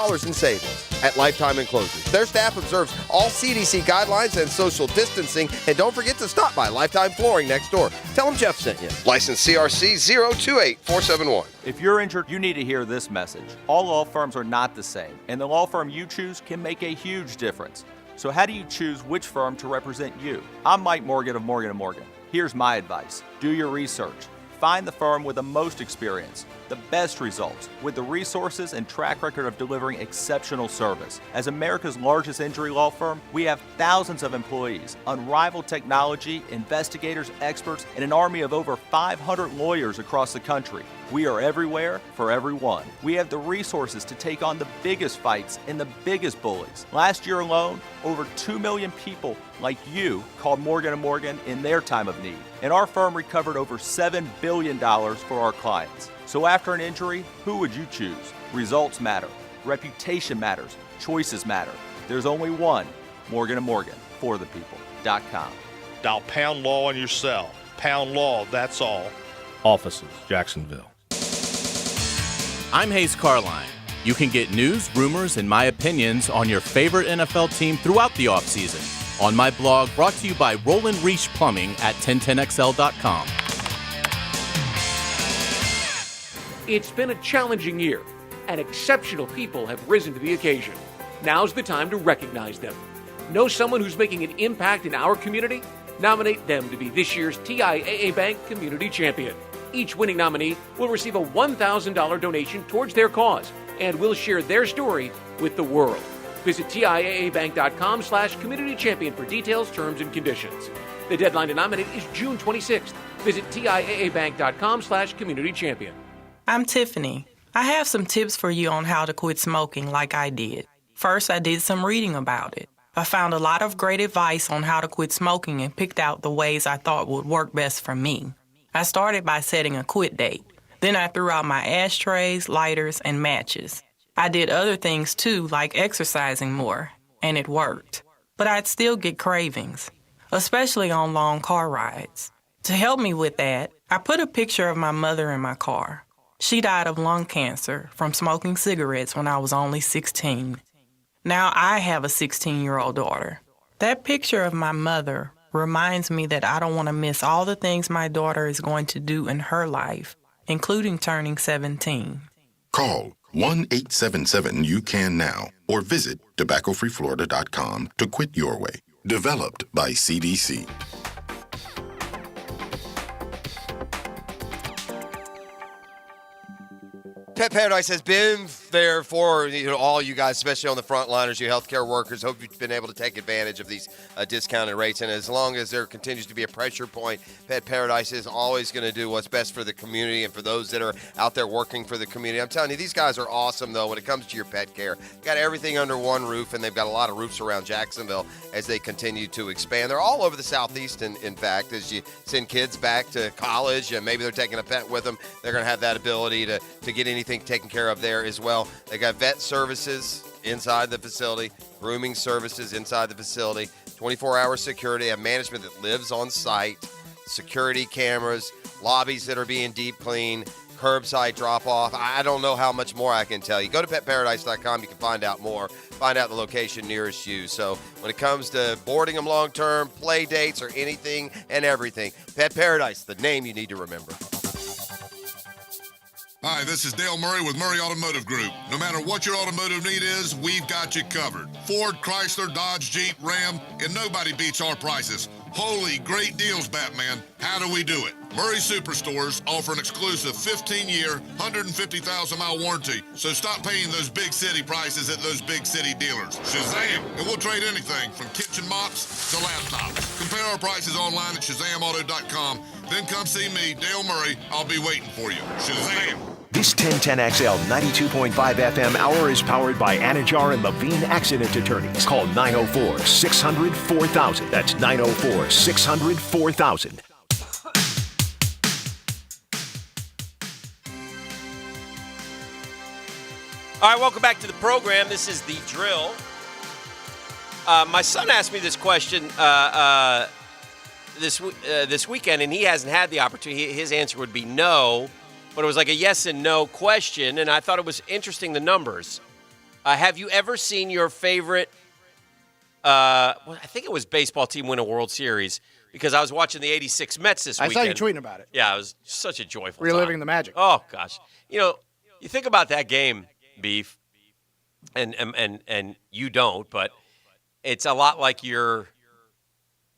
in savings at Lifetime Enclosures. Their staff observes all CDC guidelines and social distancing, and don't forget to stop by Lifetime Flooring next door. Tell them Jeff sent you. License CRC 028471. If you're injured, you need to hear this message. All law firms are not the same, and the law firm you choose can make a huge difference. So how do you choose which firm to represent you? I'm Mike Morgan of Morgan & Morgan. Here's my advice. Do your research. Find the firm with the most experience, the best results, with the resources and track record of delivering exceptional service. As America's largest injury law firm, we have thousands of employees, unrivaled technology, investigators, experts, and an army of over 500 lawyers across the country. We are everywhere for everyone. We have the resources to take on the biggest fights and the biggest bullies. Last year alone, over 2 million people like you called Morgan & Morgan in their time of need. And our firm recovered over $7 billion for our clients. So after an injury, who would you choose? Results matter. Reputation matters. Choices matter. There's only one, Morgan & Morgan, for the people.com. Dial Pound Law on your cell. Pound Law, that's all. Offices, Jacksonville. I'm Hayes Carline. You can get news, rumors, and my opinions on your favorite NFL team throughout the offseason on my blog, brought to you by Roland Reach Plumbing at 1010XL.com. It's been a challenging year, and exceptional people have risen to the occasion. Now's the time to recognize them. Know someone who's making an impact in our community? Nominate them to be this year's TIAA Bank Community Champion. Each winning nominee will receive a $1,000 donation towards their cause and will share their story with the world. Visit TIAABank.com/Community Champion for details, terms, and conditions. The deadline to nominate is June 26th. Visit TIAABank.com/Community Champion. I'm Tiffany. I have some tips for you on how to quit smoking like I did. First, I did some reading about it. I found a lot of great advice on how to quit smoking and picked out the ways I thought would work best for me. I started by setting a quit date. Then I threw out my ashtrays, lighters, and matches. I did other things too, like exercising more, and it worked. But I'd still get cravings, especially on long car rides. To help me with that, I put a picture of my mother in my car. She died of lung cancer from smoking cigarettes when I was only 16. Now I have a 16-year-old daughter. That picture of my mother reminds me that I don't want to miss all the things my daughter is going to do in her life, including turning 17. Call 1-877-YOU-CAN-NOW or visit tobaccofreeflorida.com to quit your way. Developed by CDC. Pet Paradise has been there for all you guys, especially on the frontliners, you healthcare workers. Hope you've been able to take advantage of these discounted rates. And as long as there continues to be a pressure point, Pet Paradise is always going to do what's best for the community and for those that are out there working for the community. I'm telling you, these guys are awesome, though, when it comes to your pet care. Got everything under one roof, and they've got a lot of roofs around Jacksonville as they continue to expand. They're all over the Southeast, in fact, as you send kids back to college, and maybe they're taking a pet with them. They're going to have that ability to get anything taken care of there as well. They got vet services inside the facility, grooming services inside the facility, 24-hour security, have management that lives on site, security cameras, lobbies that are being deep cleaned, curbside drop-off. I don't know how much more I can tell you. Go to petparadise.com. You can find out more. Find out the location nearest you. So when it comes to boarding them long-term, play dates, or anything and everything, Pet Paradise, the name you need to remember. Hi, this is Dale Murray with Murray Automotive Group. No matter what your automotive need is, we've got you covered. Ford, Chrysler, Dodge, Jeep, Ram, and nobody beats our prices. Holy great deals, Batman. How do we do it? Murray Superstores offer an exclusive 15-year, 150,000-mile warranty. So stop paying those big city prices at those big city dealers. Shazam! And we'll trade anything from kitchen mops to laptops. Compare our prices online at ShazamAuto.com. Then come see me, Dale Murray. I'll be waiting for you. Shazam! This 1010XL 92.5 FM hour is powered by Anajar and Levine Accident Attorneys. Call 904-600-4000. That's 904-600-4000. All right, welcome back to the program. This is The Drill. My son asked me this question this weekend, and he hasn't had the opportunity. His answer would be no, but it was like a yes and no question, and I thought it was interesting, the numbers. Have you ever seen your favorite, I think it was baseball team win a World Series? Because I was watching the 86 Mets this weekend. I saw you tweeting about it. Yeah, it was such a joyful Reliving time. the magic. Oh, gosh. You think about that game, Beef, and you don't, but it's a lot like your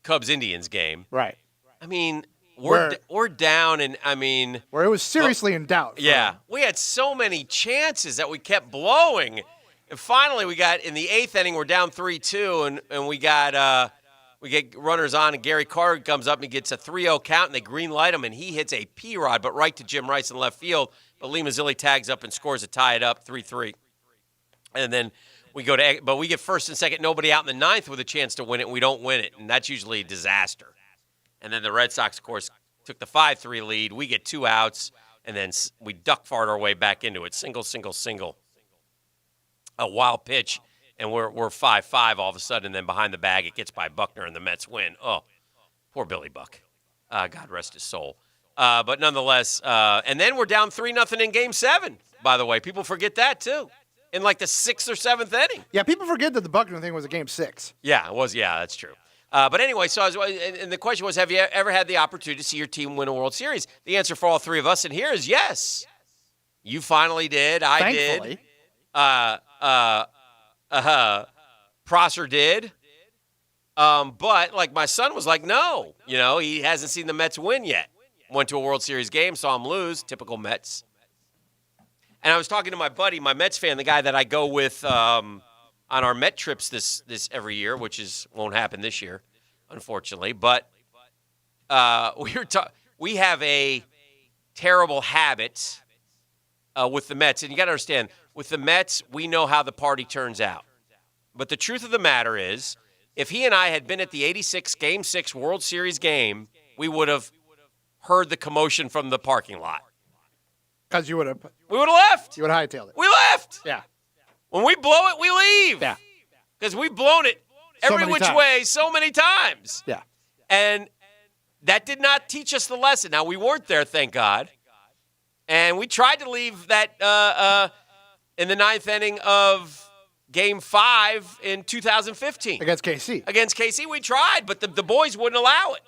Cubs-Indians game. Right. I mean, we're down, and I mean... Where it was seriously in doubt. Yeah. We had so many chances that we kept blowing. And finally, we got, in the 8th inning, we're down 3-2, and we get runners on, and Gary Carter comes up and he gets a 3-0 count, and they green light him, and he hits a P-Rod, but right to Jim Rice in left field. But Lee Mazzilli tags up and scores to tie it up 3-3. And then we get first and second, nobody out in the 9th with a chance to win it, and we don't win it, and that's usually a disaster. And then the Red Sox, of course, took the 5-3 lead. We get 2 outs, and then we duck fart our way back into it. Single. A wild pitch. And we're 5-5 all of a sudden, and then behind the bag, it gets by Buckner, and the Mets win. Oh, poor Billy Buck. God rest his soul. But nonetheless, and then we're down 3-0 in Game 7, by the way. People forget that, too, in like the 6th or 7th inning. Yeah, people forget that the Buckner thing was a Game 6. Yeah, it was. Yeah, that's true. But anyway, and the question was, have you ever had the opportunity to see your team win a World Series? The answer for all three of us in here is yes. You finally did. I Thankfully. did. Prosser did. But, like, my son was like, no. He hasn't seen the Mets win yet. Went to a World Series game, saw him lose. Typical Mets. And I was talking to my buddy, my Mets fan, the guy that I go with on our Met trips this every year, which won't happen this year, unfortunately. But we have a terrible habit with the Mets. And you got to understand, with the Mets, we know how the party turns out. But the truth of the matter is, if he and I had been at the 86 Game 6 World Series game, we would have heard the commotion from the parking lot. Because we would have left. You would have hightailed it. We left. Yeah. When we blow it, we leave. Yeah. Because we've blown it every which way so many times. Yeah. And that did not teach us the lesson. Now, we weren't there, thank God. And we tried to leave that in the 9th inning of Game 5 in 2015. Against KC. Against KC, we tried, but the boys wouldn't allow it.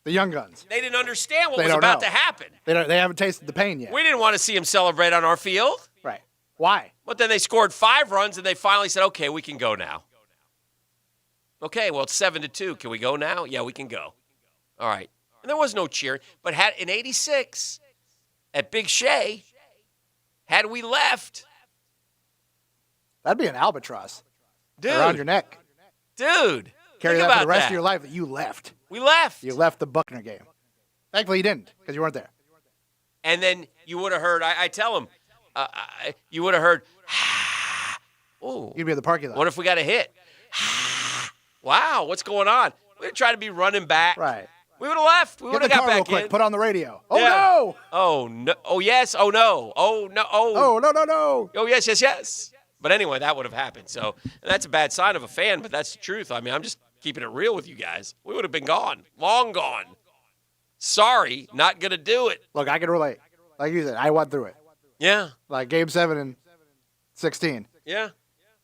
The young guns. They didn't understand what was about to happen. They haven't tasted the pain yet. We didn't want to see them celebrate on our field. Right. Why? But then they scored 5 runs, and they finally said, okay, we can go now. Okay, well, it's 7-2. Can we go now? Yeah, we can go. All right. And there was no cheering. But in 86, at Big Shea, had we left. That'd be an albatross. Dude. Around your neck. Dude. Carry think that about for the rest of your life that you left. We left. You left the Buckner game. Thankfully you didn't, because you weren't there. And then you would have heard, I tell him, you would have heard, oh. You'd be at the parking lot. What if we got a hit? Wow, what's going on? We would try to be running back. Right. We would have left. We would have got back real quick. in. Put on the radio. Oh, Yeah. no. Oh, no. Oh, yes. Oh, no. Oh, no. Oh, Oh, no. oh yes. But anyway, that would have happened. So that's a bad sign of a fan, but that's the truth. I mean, I'm just keeping it real with you guys. We would have been gone. Long gone. Sorry, not going to do it. Look, I can relate. Like you said, I went through it. Yeah. Like Game 7 and 16. Yeah.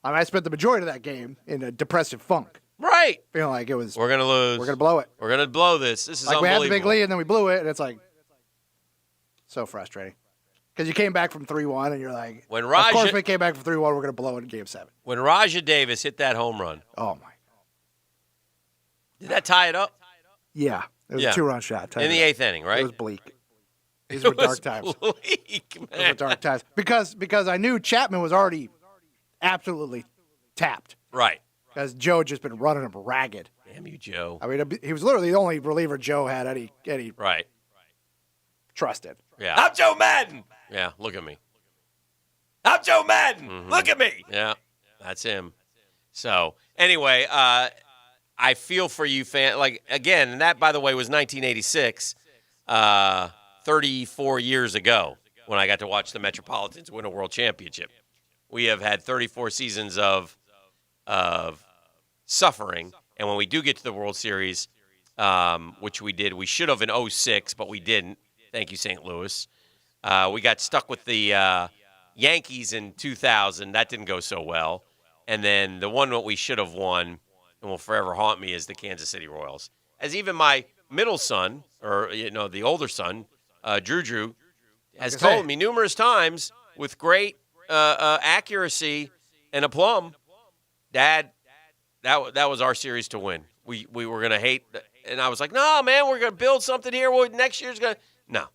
I mean, I spent the majority of that game in a depressive funk. Right. Feeling like it was, We're going to lose. we're going to blow it. We're going to blow this. This is Like we had unbelievable. the big lead and then we blew it, and it's like so frustrating. Because you came back from 3-1 and you're like, When of course Raja- we came back from 3-1, we're going to blow it in Game 7. When Raja Davis hit that home run, Oh, my. did that tie it up? Yeah. It was Yeah. a 2-run shot. In the 8th inning, right? It was bleak. These were dark times. Bleak, Those were man. dark times. Because I knew Chapman was already absolutely tapped. Right. Because Joe had just been running him ragged. Damn you, Joe. I mean, he was literally the only reliever Joe had any Right. trust in. Yeah. I'm Joe Madden. Yeah, look at me. I'm Joe Madden. Mm-hmm. Look at me. Yeah, that's him. So, anyway, I feel for you, fan. Like, again, and that, by the way, was 1986, 34 years ago when I got to watch the Metropolitans win a world championship. We have had 34 seasons of suffering, and when we do get to the World Series, which we did, we should have in 06, but we didn't. Thank you, St. Louis. We got stuck with the Yankees in 2000. That didn't go so well. And then the one that we should have won and will forever haunt me is the Kansas City Royals. As even my middle son, or the older son, Drew, has told me numerous times with great accuracy and aplomb, Dad, that was our series to win. We were going to hate, and I was like, no, man, we're going to build something here. Next year's going to – no.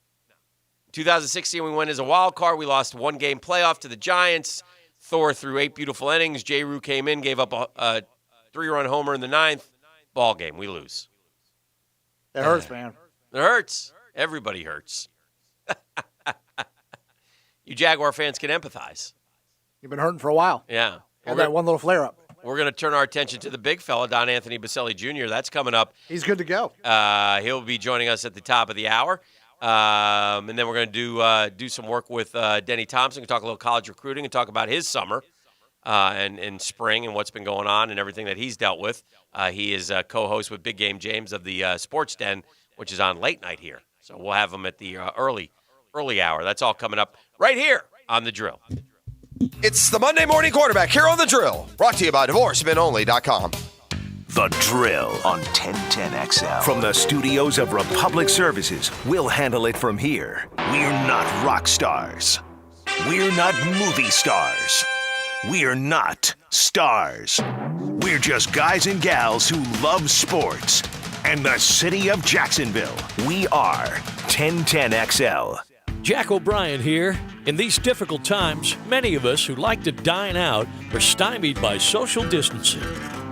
2016, we went as a wild card. We lost 1-game playoff to the Giants. Thor threw 8 beautiful innings. J. Rue came in, gave up a 3-run homer in the 9th. Ball game, we lose. It hurts, man. It hurts. Everybody hurts. You Jaguar fans can empathize. You've been hurting for a while. Yeah. Had that one little flare-up. We're going to turn our attention to the big fella, Don Anthony Baselli Jr. That's coming up. He's good to go. He'll be joining us at the top of the hour. And then we're going to do some work with Denny Thompson, talk a little college recruiting, and talk about his summer and spring and what's been going on and everything that he's dealt with. He is co-host with Big Game James of the Sports Den, which is on late night here. So we'll have him at the early hour. That's all coming up right here on The Drill. It's the Monday Morning Quarterback here on The Drill, brought to you by DivorceMenOnly.com. The Drill on 1010XL. From the studios of Republic Services, we'll handle it from here. We're not rock stars. We're not movie stars. We're not stars. We're just guys and gals who love sports. And the city of Jacksonville. We are 1010XL. Jack O'Brien here. In these difficult times, many of us who like to dine out are stymied by social distancing.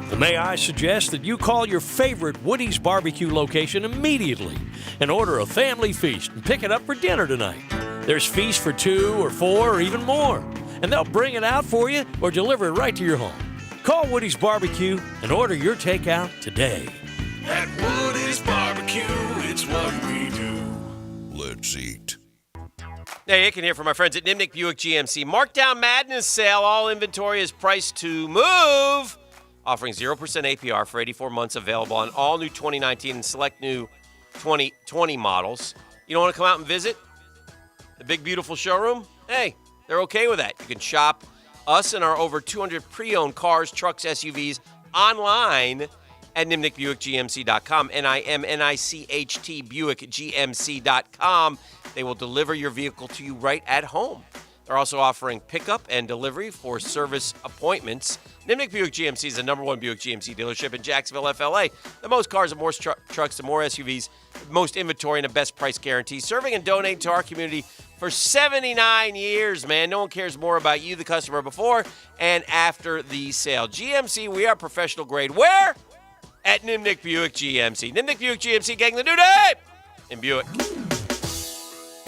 Well, may I suggest that you call your favorite Woody's Barbecue location immediately and order a family feast and pick it up for dinner tonight. There's feast for 2 or 4 or even more, and they'll bring it out for you or deliver it right to your home. Call Woody's Barbecue and order your takeout today. At Woody's Barbecue, it's what we do. Let's eat. Hey, you can hear from my friends at Nimnik Buick GMC. Markdown Madness sale. All inventory is priced to move. Offering 0% APR for 84 months, available on all new 2019 and select new 2020 models. You don't want to come out and visit the big, beautiful showroom? Hey, they're okay with that. You can shop us and our over 200 pre-owned cars, trucks, SUVs online at NimnickBuickGMC.com, NIMNICHT BuickGMC.com. They will deliver your vehicle to you right at home. They're also offering pickup and delivery for service appointments. Nimnik Buick GMC is the #1 Buick GMC dealership in Jacksonville, FLA. The most cars and more trucks and more SUVs, most inventory and the best price guarantee. Serving and donating to our community for 79 years, man. No one cares more about you, the customer, before and after the sale. GMC, we are professional grade. Where? At Nimnik Buick GMC. Nimnik Buick GMC, gang, the new day in Buick.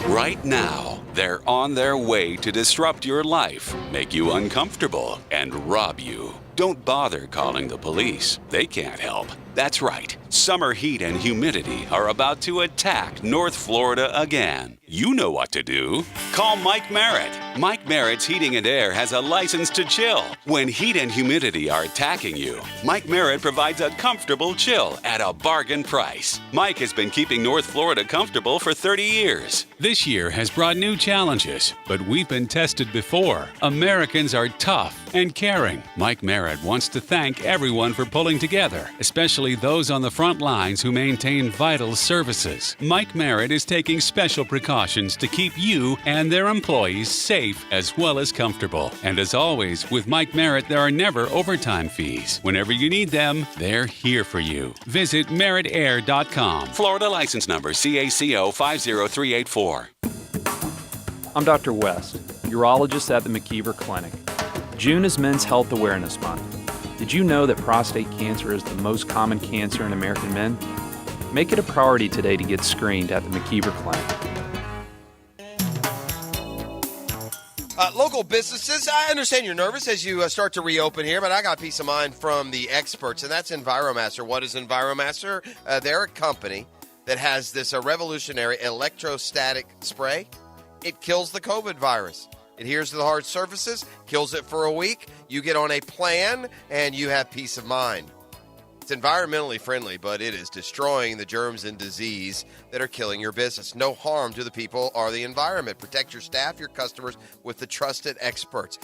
Right now, they're on their way to disrupt your life, make you uncomfortable, and rob you. Don't bother calling the police. They can't help. That's right. Summer heat and humidity are about to attack North Florida again. You know what to do. Call Mike Merritt. Mike Merritt's Heating and Air has a license to chill. When heat and humidity are attacking you, Mike Merritt provides a comfortable chill at a bargain price. Mike has been keeping North Florida comfortable for 30 years. This year has brought new challenges, but we've been tested before. Americans are tough and caring. Mike Merritt wants to thank everyone for pulling together, especially those on the front lines who maintain vital services. Mike Merritt is taking special precautions to keep you and their employees safe as well as comfortable. And as always, with Mike Merritt, there are never overtime fees. Whenever you need them, they're here for you. Visit merrittair.com. Florida license number CACO 50384. I'm Dr. West, urologist at the McKeever Clinic. June is Men's Health Awareness Month. Did you know that prostate cancer is the most common cancer in American men? Make it a priority today to get screened at the McKeever Clinic. Local businesses, I understand you're nervous as you start to reopen here, but I got peace of mind from the experts, and that's Enviromaster. What is Enviromaster? They're a company that has this revolutionary electrostatic spray. It kills the COVID virus. It adheres to the hard surfaces, kills it for a week. You get on a plan, and you have peace of mind. It's environmentally friendly, but it is destroying the germs and disease that are killing your business. No harm to the people or the environment. Protect your staff, your customers with the trusted experts.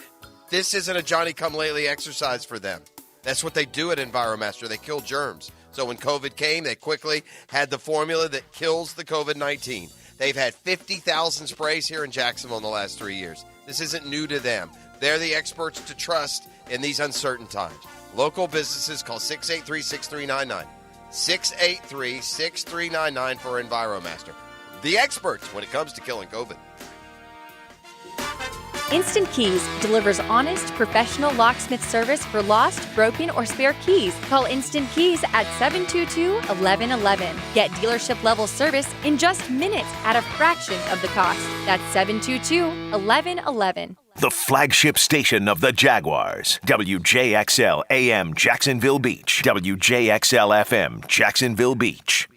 This isn't a Johnny-come-lately exercise for them. That's what they do at Enviromaster. They kill germs. So when COVID came, they quickly had the formula that kills the COVID-19. They've had 50,000 sprays here in Jacksonville in the last 3 years. This isn't new to them. They're the experts to trust in these uncertain times. Local businesses call 683-6399. 683-6399 for Enviromaster. The experts when it comes to killing COVID. Instant Keys delivers honest, professional locksmith service for lost, broken, or spare keys. Call Instant Keys at 722-1111. Get dealership-level service in just minutes at a fraction of the cost. That's 722-1111. The flagship station of the Jaguars. WJXL AM Jacksonville Beach. WJXL FM Jacksonville Beach.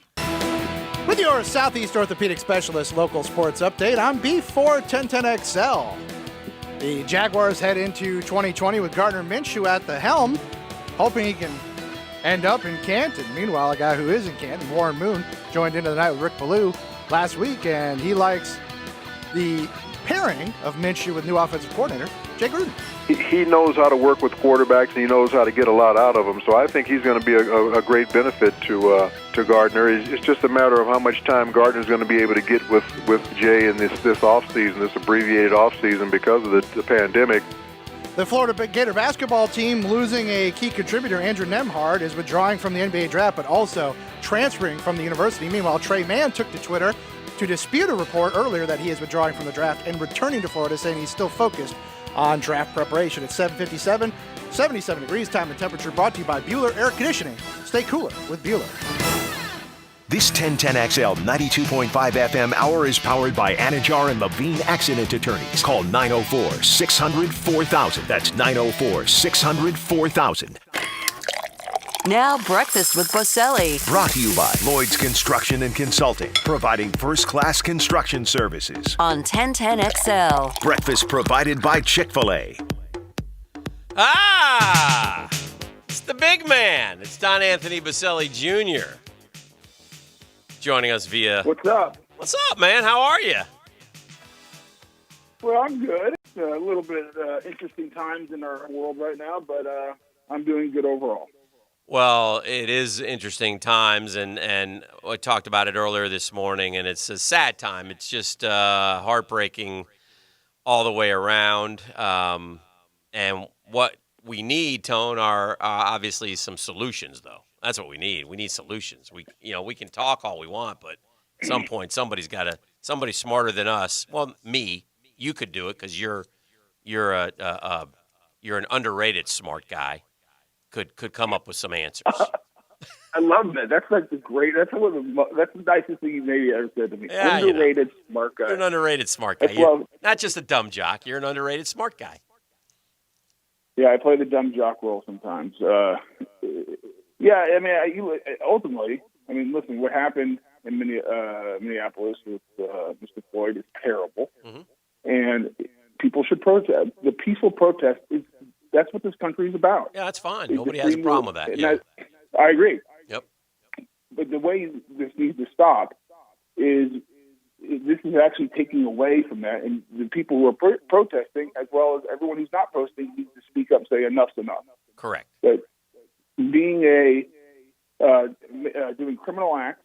With your Southeast Orthopedic Specialist local sports update, I'm B4 1010XL. The Jaguars head into 2020 with Gardner Minshew at the helm, hoping he can end up in Canton. Meanwhile, a guy who is in Canton, Warren Moon, joined into the night with Rick Ballou last week, and he likes the pairing of Minshew with new offensive coordinator, Jay Gruden. He knows how to work with quarterbacks, and he knows how to get a lot out of them. So I think he's going to be a great benefit to Gardner. It's just a matter of how much time Gardner's going to be able to get with Jay in this offseason, this abbreviated offseason because of the pandemic. The Florida Gator basketball team losing a key contributor, Andrew Nembhard, is withdrawing from the NBA draft, but also transferring from the university. Meanwhile, Trey Mann took to Twitter to dispute a report earlier that he is withdrawing from the draft and returning to Florida, saying he's still focused on draft preparation. It's 7:57, 77 degrees, time and temperature, brought to you by Bueller Air Conditioning. Stay cooler with Bueller. This 1010XL 92.5 FM hour is powered by Anajar and Levine Accident Attorneys. Call 904-600-4000. That's 904-600-4000. Now breakfast with Boselli. Brought to you by Lloyd's Construction and Consulting, providing first-class construction services. On 1010XL. Breakfast provided by Chick-fil-A. It's the big man. It's Don Anthony Boselli Jr. joining us via... What's up? What's up, man? How are you? Well, I'm good. It's a little bit interesting times in our world right now, but I'm doing good overall. Well, it is interesting times, and I talked about it earlier this morning, and it's a sad time. It's just heartbreaking all the way around. And what we need, Tone, are obviously some solutions, though. That's what we need. We need solutions. We can talk all we want, but at some point, somebody smarter than us. Well, me, you could do it because you're an underrated smart guy. Could come up with some answers. I love that. That's like that's the nicest thing you maybe ever said to me. Yeah, underrated smart guy. You're an underrated smart guy. You're not just a dumb jock. You're an underrated smart guy. Yeah, I play the dumb jock role sometimes. Ultimately, listen, what happened in Minneapolis with Mr. Floyd is terrible, and people should protest. The peaceful protest that's what this country is about. Yeah, that's fine. Nobody has a problem with that. Yeah. I agree. Yep. But the way this needs to stop is this is actually taking away from that, and the people who are protesting, as well as everyone who's not protesting, needs to speak up and say enough's enough. Correct. But being doing criminal acts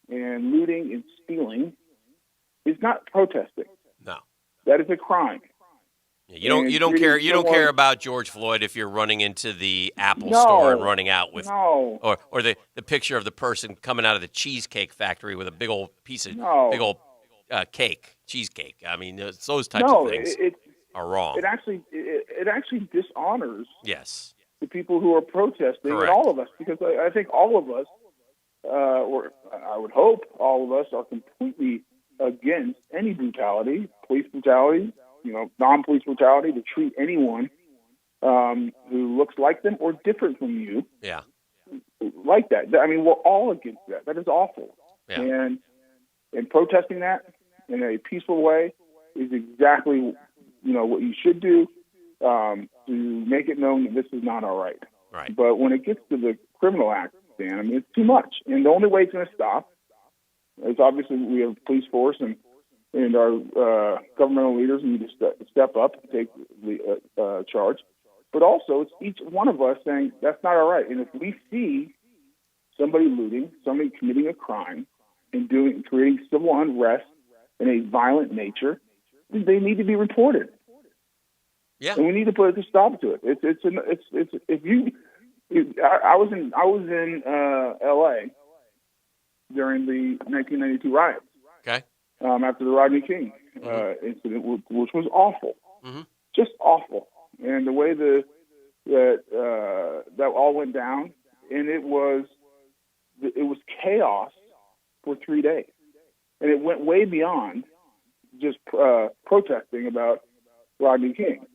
and looting and stealing is not protesting. No. That is a crime. You don't care about George Floyd if you're running into the Apple store and running out with or the picture of the person coming out of the cheesecake factory with a big old piece of cheesecake. I mean, those types of things are wrong. It actually dishonors the people who are protesting. Correct. And all of us, because I think all of us, or I would hope all of us, are completely against any brutality, police brutality, non-police brutality, to treat anyone who looks like them or different from you like that. I mean, we're all against that. That is awful. Yeah. And protesting that in a peaceful way is exactly, what you should do to make it known that this is not all right. Right. But when it gets to the criminal act, Dan, it's too much. And the only way it's going to stop is obviously we have a police force and and our governmental leaders need to step up and take the charge. But also, it's each one of us saying that's not all right. And if we see somebody looting, somebody committing a crime, and creating civil unrest in a violent nature, they need to be reported. Yeah, and we need to put a stop to it. I was in L.A. during the 1992 riots. Okay. After the Rodney King incident, which was awful, just awful, and the way that all went down, and it was chaos for 3 days, and it went way beyond just protesting about Rodney King.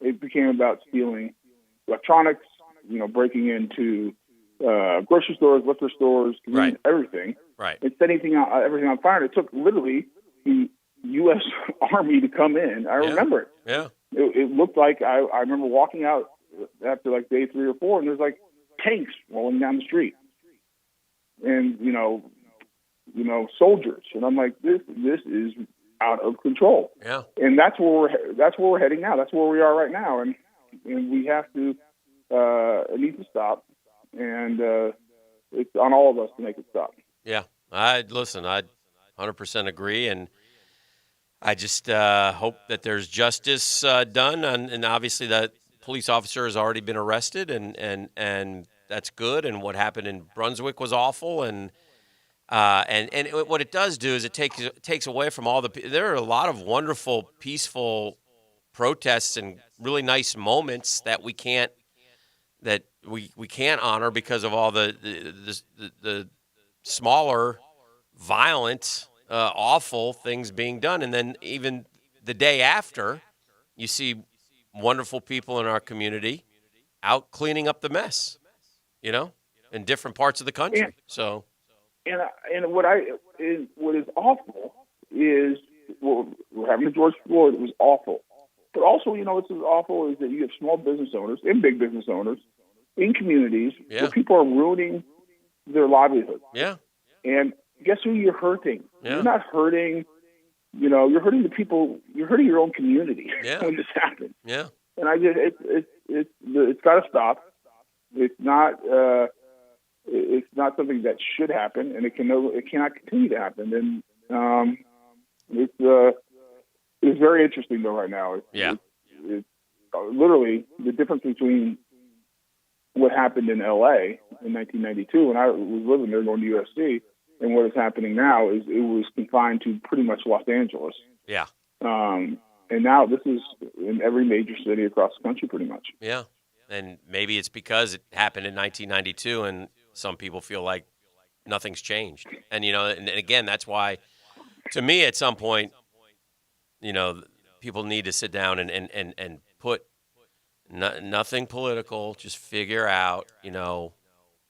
It became about stealing electronics, breaking into grocery stores, liquor stores, everything, and setting everything on fire. And it took literally the U.S. Army to come in. I remember it. Yeah. It looked like I remember walking out after like day 3 or 4, and there's like tanks rolling down the street, and soldiers, and I'm like, this is out of control. Yeah. And that's where we're heading now. That's where we are right now, and we have to it needs to stop, and it's on all of us to make it stop. Yeah, I 100% agree, and I just hope that there's justice done, and obviously that police officer has already been arrested, and that's good. And what happened in Brunswick was awful, and what it does do is it takes away from all the. There are a lot of wonderful, peaceful protests and really nice moments that we can't honor because of all the smaller, violent, awful things being done. And then even the day after, you see wonderful people in our community out cleaning up the mess, in different parts of the country. And what is awful is what happened to George Floyd. It was awful. But also, what's awful is that you have small business owners and big business owners in communities where people are ruining their livelihood. Yeah. And guess who you're hurting? Yeah. You're not hurting, you're hurting the people, you're hurting your own community when this happens. Yeah. And it's got to stop. It's not something that should happen, and it cannot continue to happen. And it's very interesting though right now. It's literally the difference between what happened in L.A. in 1992 when I was living there going to USC, and what is happening now is it was confined to pretty much Los Angeles. Yeah. And now this is in every major city across the country pretty much. Yeah. And maybe it's because it happened in 1992 and some people feel like nothing's changed. And, and again, that's why, to me, at some point, people need to sit down and put nothing political, just figure out,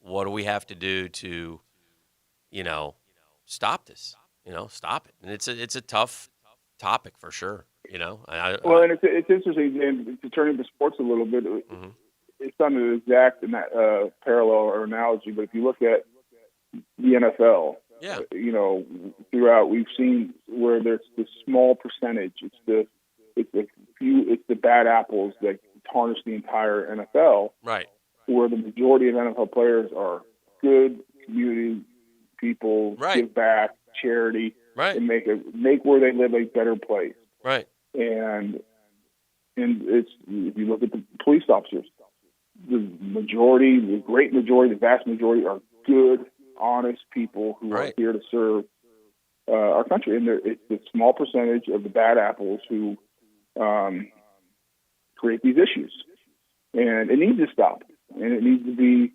what do we have to do to, stop this, stop it. And it's a tough topic for sure, and it's interesting, and to turn into sports a little bit, it's not an exact parallel or analogy, but if you look at the NFL, throughout we've seen where there's this small percentage. It's the bad apples that tarnish the entire NFL. Right. Where the majority of NFL players are good community people, give back, charity, and make where they live a better place. Right. And it's, if you look at the police officers, the great majority, the vast majority are good, honest people who are here to serve our country. And it's the small percentage of the bad apples who create these issues. And it needs to stop. And it needs to be,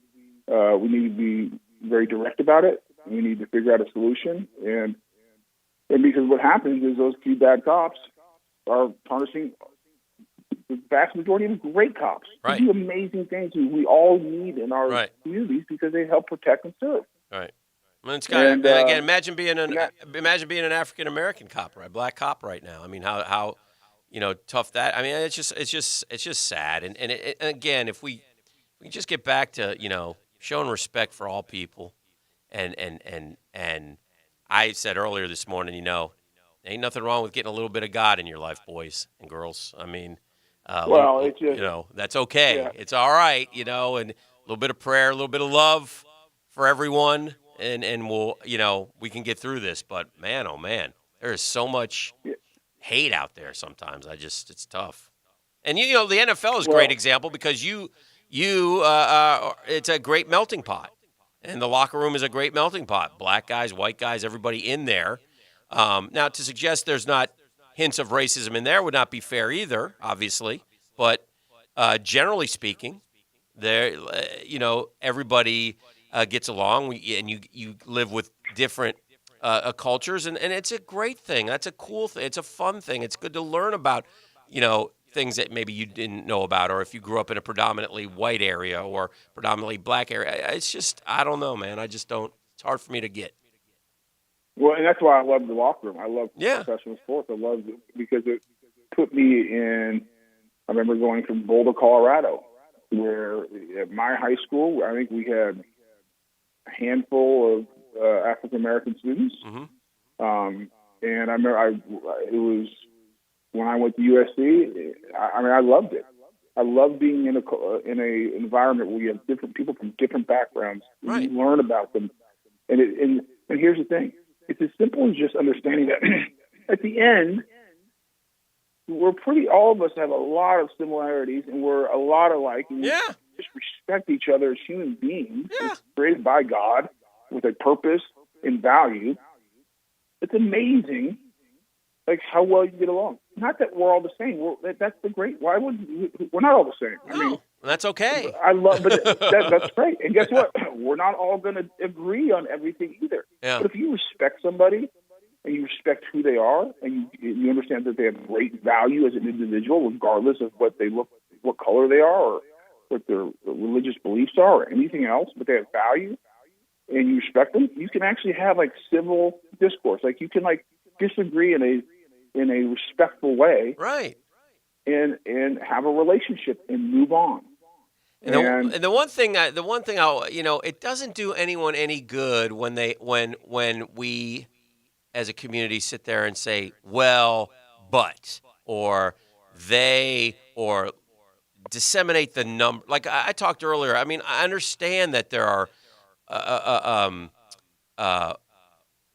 we need to be very direct about it. We need to figure out a solution. And because what happens is those few bad cops are tarnishing the vast majority of great cops who do amazing things we all need in our communities because they help protect and serve. Right. I mean, it's kind of, again, imagine being an African American cop, black cop right now. I mean, how tough that. I mean, it's just sad. And again, if we just get back to showing respect for all people, and I said earlier this morning, Ain't nothing wrong with getting a little bit of God in your life, boys and girls. I mean, it's just, that's okay. Yeah. It's all right, and a little bit of prayer, a little bit of love for everyone, and we'll, we can get through this. But man, oh man, there is so much hate out there sometimes. It's tough. And the NFL is a great example because it's a great melting pot, and the locker room is a great melting pot. Black guys, white guys, everybody in there. Now, to suggest there's not hints of racism in there would not be fair either, obviously. But generally speaking, there, everybody gets along, and you live with different cultures, and it's a great thing. That's a cool thing. It's a fun thing. It's good to learn about, things that maybe you didn't know about, or if you grew up in a predominantly white area or predominantly black area. It's just, I don't know, man. I just don't. It's hard for me to get. Well, and that's why I love the locker room. I love professional sports. I love it because it put me in. I remember going from Boulder, Colorado, where at my high school, I think we had a handful of African American students. Mm-hmm. And I remember it was when I went to USC. I loved it. I love being in a environment where you have different people from different backgrounds. Right. You learn about them, and here's the thing. It's as simple as just understanding that at the end, all of us have a lot of similarities and we're a lot alike. And we just respect each other as human beings. Yeah. It's created by God with a purpose and value. It's amazing, how well you get along. Not that we're all the same. That's the great. Why would we're not all the same? No, I mean, that's okay. That's great. And guess what? We're not all going to agree on everything either. Yeah. But if you respect somebody and you respect who they are, and you understand that they have great value as an individual, regardless of what they look, what color they are, or what their religious beliefs are, or anything else, but they have value, and you respect them, you can actually have civil discourse. You can disagree in a respectful way, right? And have a relationship and move on. And the one thing it doesn't do anyone any good when we as a community sit there and say, well, but, or they, or disseminate the number. Like I talked earlier, I mean, I understand that there are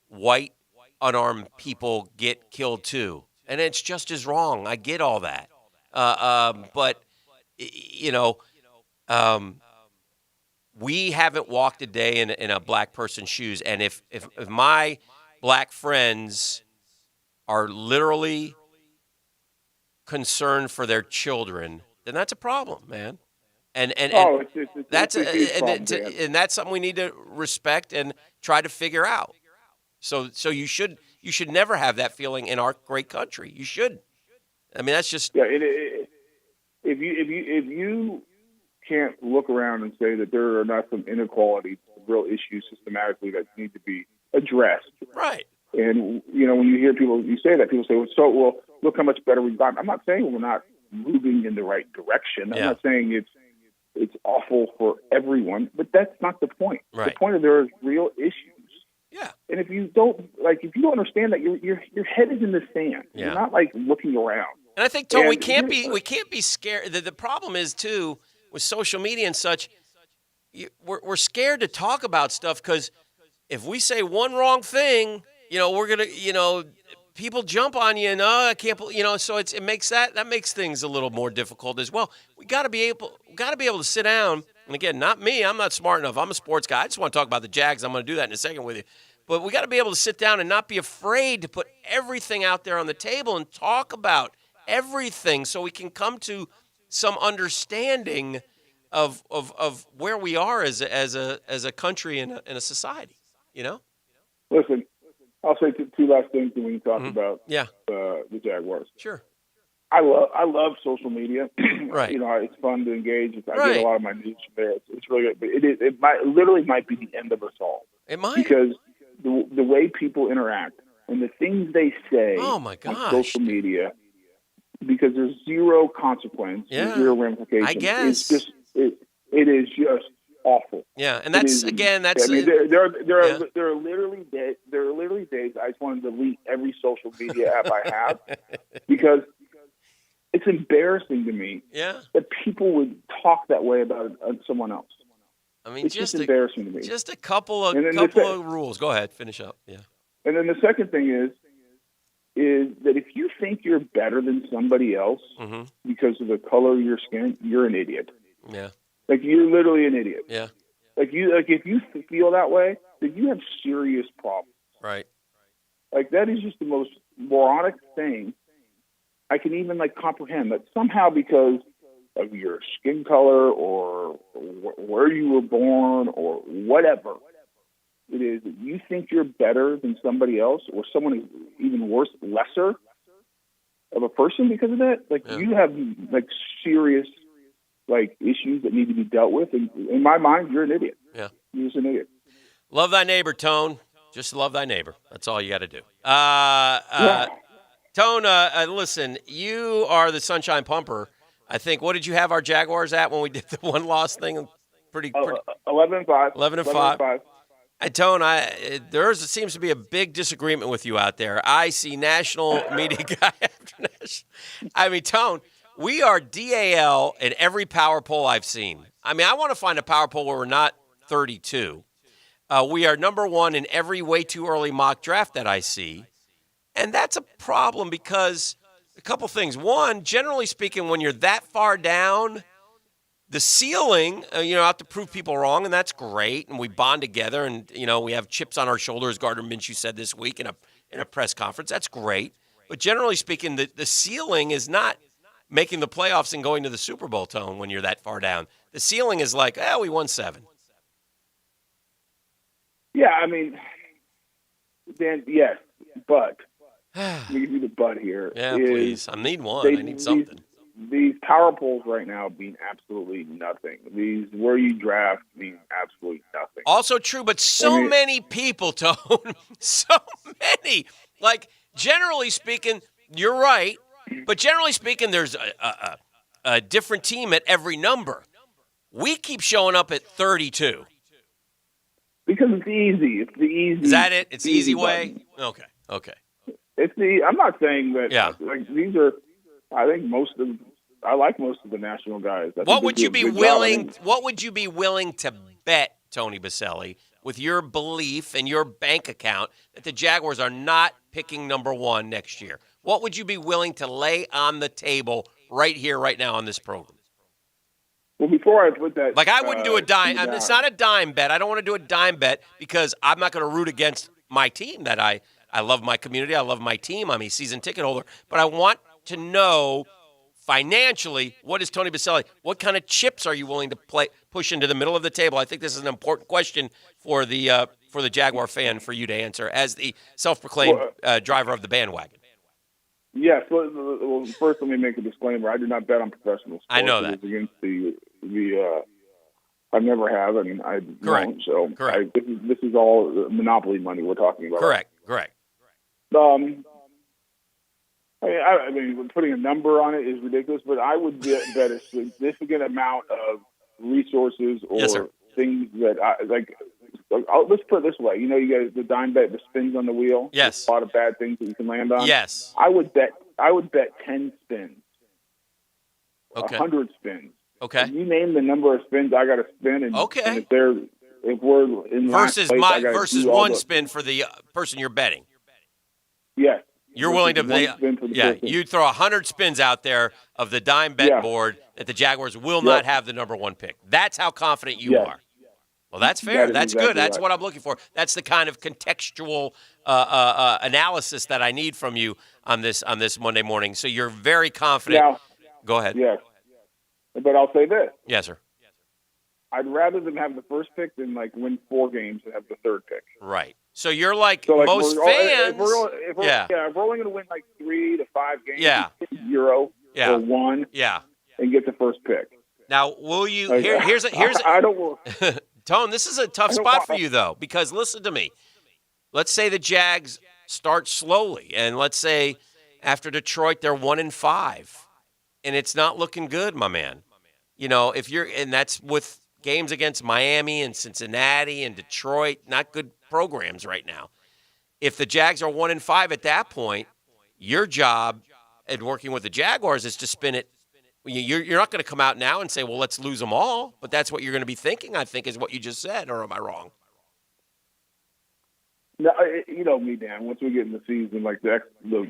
white unarmed people get killed too, and it's just as wrong. I get all that, but we haven't walked a day in a black person's shoes, and if my black friends are literally concerned for their children, then that's a problem, man. And that's something we need to respect and try to figure out. So you should never have that feeling in our great country. You should. I mean, that's just if you can't look around and say that there are not some inequalities, real issues systematically that need to be addressed. Right. And when you hear people say that, people say, well, look how much better we've gotten. I'm not saying we're not moving in the right direction. I'm not saying it's awful for everyone, but that's not the point. Right. The point is there is real issues. Yeah. And if you don't understand that, your head is in the sand. Yeah. You're not looking around. And I think, Tom, we can't be scared. The problem is too with social media and such. We're scared to talk about stuff because if we say one wrong thing, we're gonna, people jump on you and I can't, so it makes that makes things a little more difficult as well. We got to be able to sit down. And again, not me. I'm not smart enough. I'm a sports guy. I just want to talk about the Jags. I'm going to do that in a second with you. But we got to be able to sit down and not be afraid to put everything out there on the table and talk about everything, so we can come to some understanding of where we are as a country and a society. Listen, I'll say two last things when we talk about the Jaguars. Sure. I love social media. Right. It's fun to engage. I get a lot of my news from there. It's really good. But it might be the end of us all. It might. Because the way people interact and the things they say on social media, because there's zero consequence, zero ramifications. I guess. It is just awful. Yeah, and that's they're literally days, I just want to delete every social media app I have because it's embarrassing to me that people would talk that way about someone else. I mean, it's just embarrassing to me. Just a couple of rules. Go ahead, finish up. Yeah. And then the second thing is that if you think you're better than somebody else because of the color of your skin, you're an idiot. Yeah. Like, you're literally an idiot. Yeah. If you feel that way, then you have serious problems. Right. Like, that is just the most moronic thing I can even comprehend. That somehow because of your skin color or where you were born or whatever it is, that you think you're better than somebody else or someone is even worse, lesser of a person because of that. You have serious issues that need to be dealt with. And in my mind, you're an idiot. Yeah. You're just an idiot. Love thy neighbor, Tone. Just love thy neighbor. That's all you got to do. Tone, listen, you are the Sunshine Pumper. I think, what did you have our Jaguars at when we did the one-loss thing? Pretty 11-5. 11-5. Tone, there seems to be a big disagreement with you out there. I see national media guy after national. I mean, Tone, we are DAL in every power poll I've seen. I mean, I want to find a power poll where we're not 32. We are number one in every way too early mock draft that I see. And that's a problem because a couple things. One, generally speaking, when you're that far down, the ceiling, I have to prove people wrong, and that's great. And we bond together, and, we have chips on our shoulders, Gardner Minshew said this week in a press conference. That's great. But generally speaking, the ceiling is not making the playoffs and going to the Super Bowl, Tone, when you're that far down. The ceiling is we won 7. Yeah, I mean, Dan, yes, but let me give you the but here. Yeah, please. I need one. I need something. These power polls right now mean absolutely nothing. These where you draft mean absolutely nothing. Also true, but many people, Tone, so many. Generally speaking, you're right, but generally speaking, there's a different team at every number. We keep showing up at 32. Because it's easy. It's the easy. Is that it? It's the easy way? Button. Okay. I'm not saying that. Yeah. These are. I think I like most of the national guys. What would you be willing? What would you be willing to bet, Tony Baselli, with your belief and your bank account that the Jaguars are not picking number 1 next year? What would you be willing to lay on the table right here, right now on this program? Well, before I put that, I wouldn't do a dime. It's not a dime bet. I don't want to do a dime bet because I'm not going to root against my team. That I love my community. I love my team. I'm a season ticket holder. But I want to know financially, what is Tony Baselli? What kind of chips are you willing to push into the middle of the table? I think this is an important question for the Jaguar fan for you to answer as the self-proclaimed driver of the bandwagon. Yes. Well, first let me make a disclaimer. I do not bet on professional sports. I know that. It's against the I never have. I mean, I correct. Don't. So correct. This is all monopoly money we're talking about. Correct. I mean, putting a number on it is ridiculous, but I would bet a significant amount of resources or things that let's put it this way. You got the dime bet, the spins on the wheel. Yes. There's a lot of bad things that you can land on. Yes. I would bet 10 spins. Okay. 100 spins. Okay. You name the number of spins I got to spin, and if we're in versus last place, versus one spin for the person you're betting. Yes. You're willing to you'd throw 100 spins out there of the dime bet board that the Jaguars will not have the number 1 pick. That's how confident you are. Well, that's fair. That's exactly good. That's what I'm looking for. That's the kind of contextual analysis that I need from you on this Monday morning. So you're very confident. Now, go ahead. Yes. But I'll say this. Yes, sir. I'd rather them have the first pick than win 4 games and have the 3rd pick. Right. So you're most fans. If we're only going to win 3 to 5 games, 0 or 1, and get the first pick. Now, will you? Here's I don't. Tone, this is a tough spot for you though, because listen to me. Let's say the Jags start slowly, and let's say after Detroit they're 1-5, and it's not looking good, my man. And that's with games against Miami and Cincinnati and Detroit, not good programs right now. if the Jags are 1-5 at that point, your job and working with the Jaguars is to spin it. You're not going to come out now and say, well, let's lose them all. But that's what you're going to be thinking, I think, is what you just said. Or am I wrong? No, you know me, Dan. Once we get in the season, like the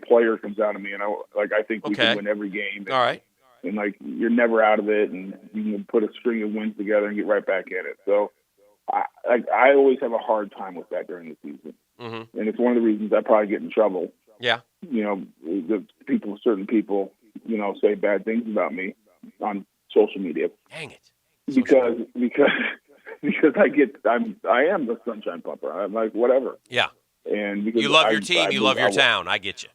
player comes out of me, and I think we can win every game. All right. And like you're never out of it, and you can put a string of wins together and get right back in it. So I always have a hard time with that during the season, and it's one of the reasons I probably get in trouble. Yeah. You know, certain people, you know, say bad things about me on social media. Dang it. Because I am the sunshine pumper. I'm like, whatever. Yeah. And because you love your team, you love your town. I get you.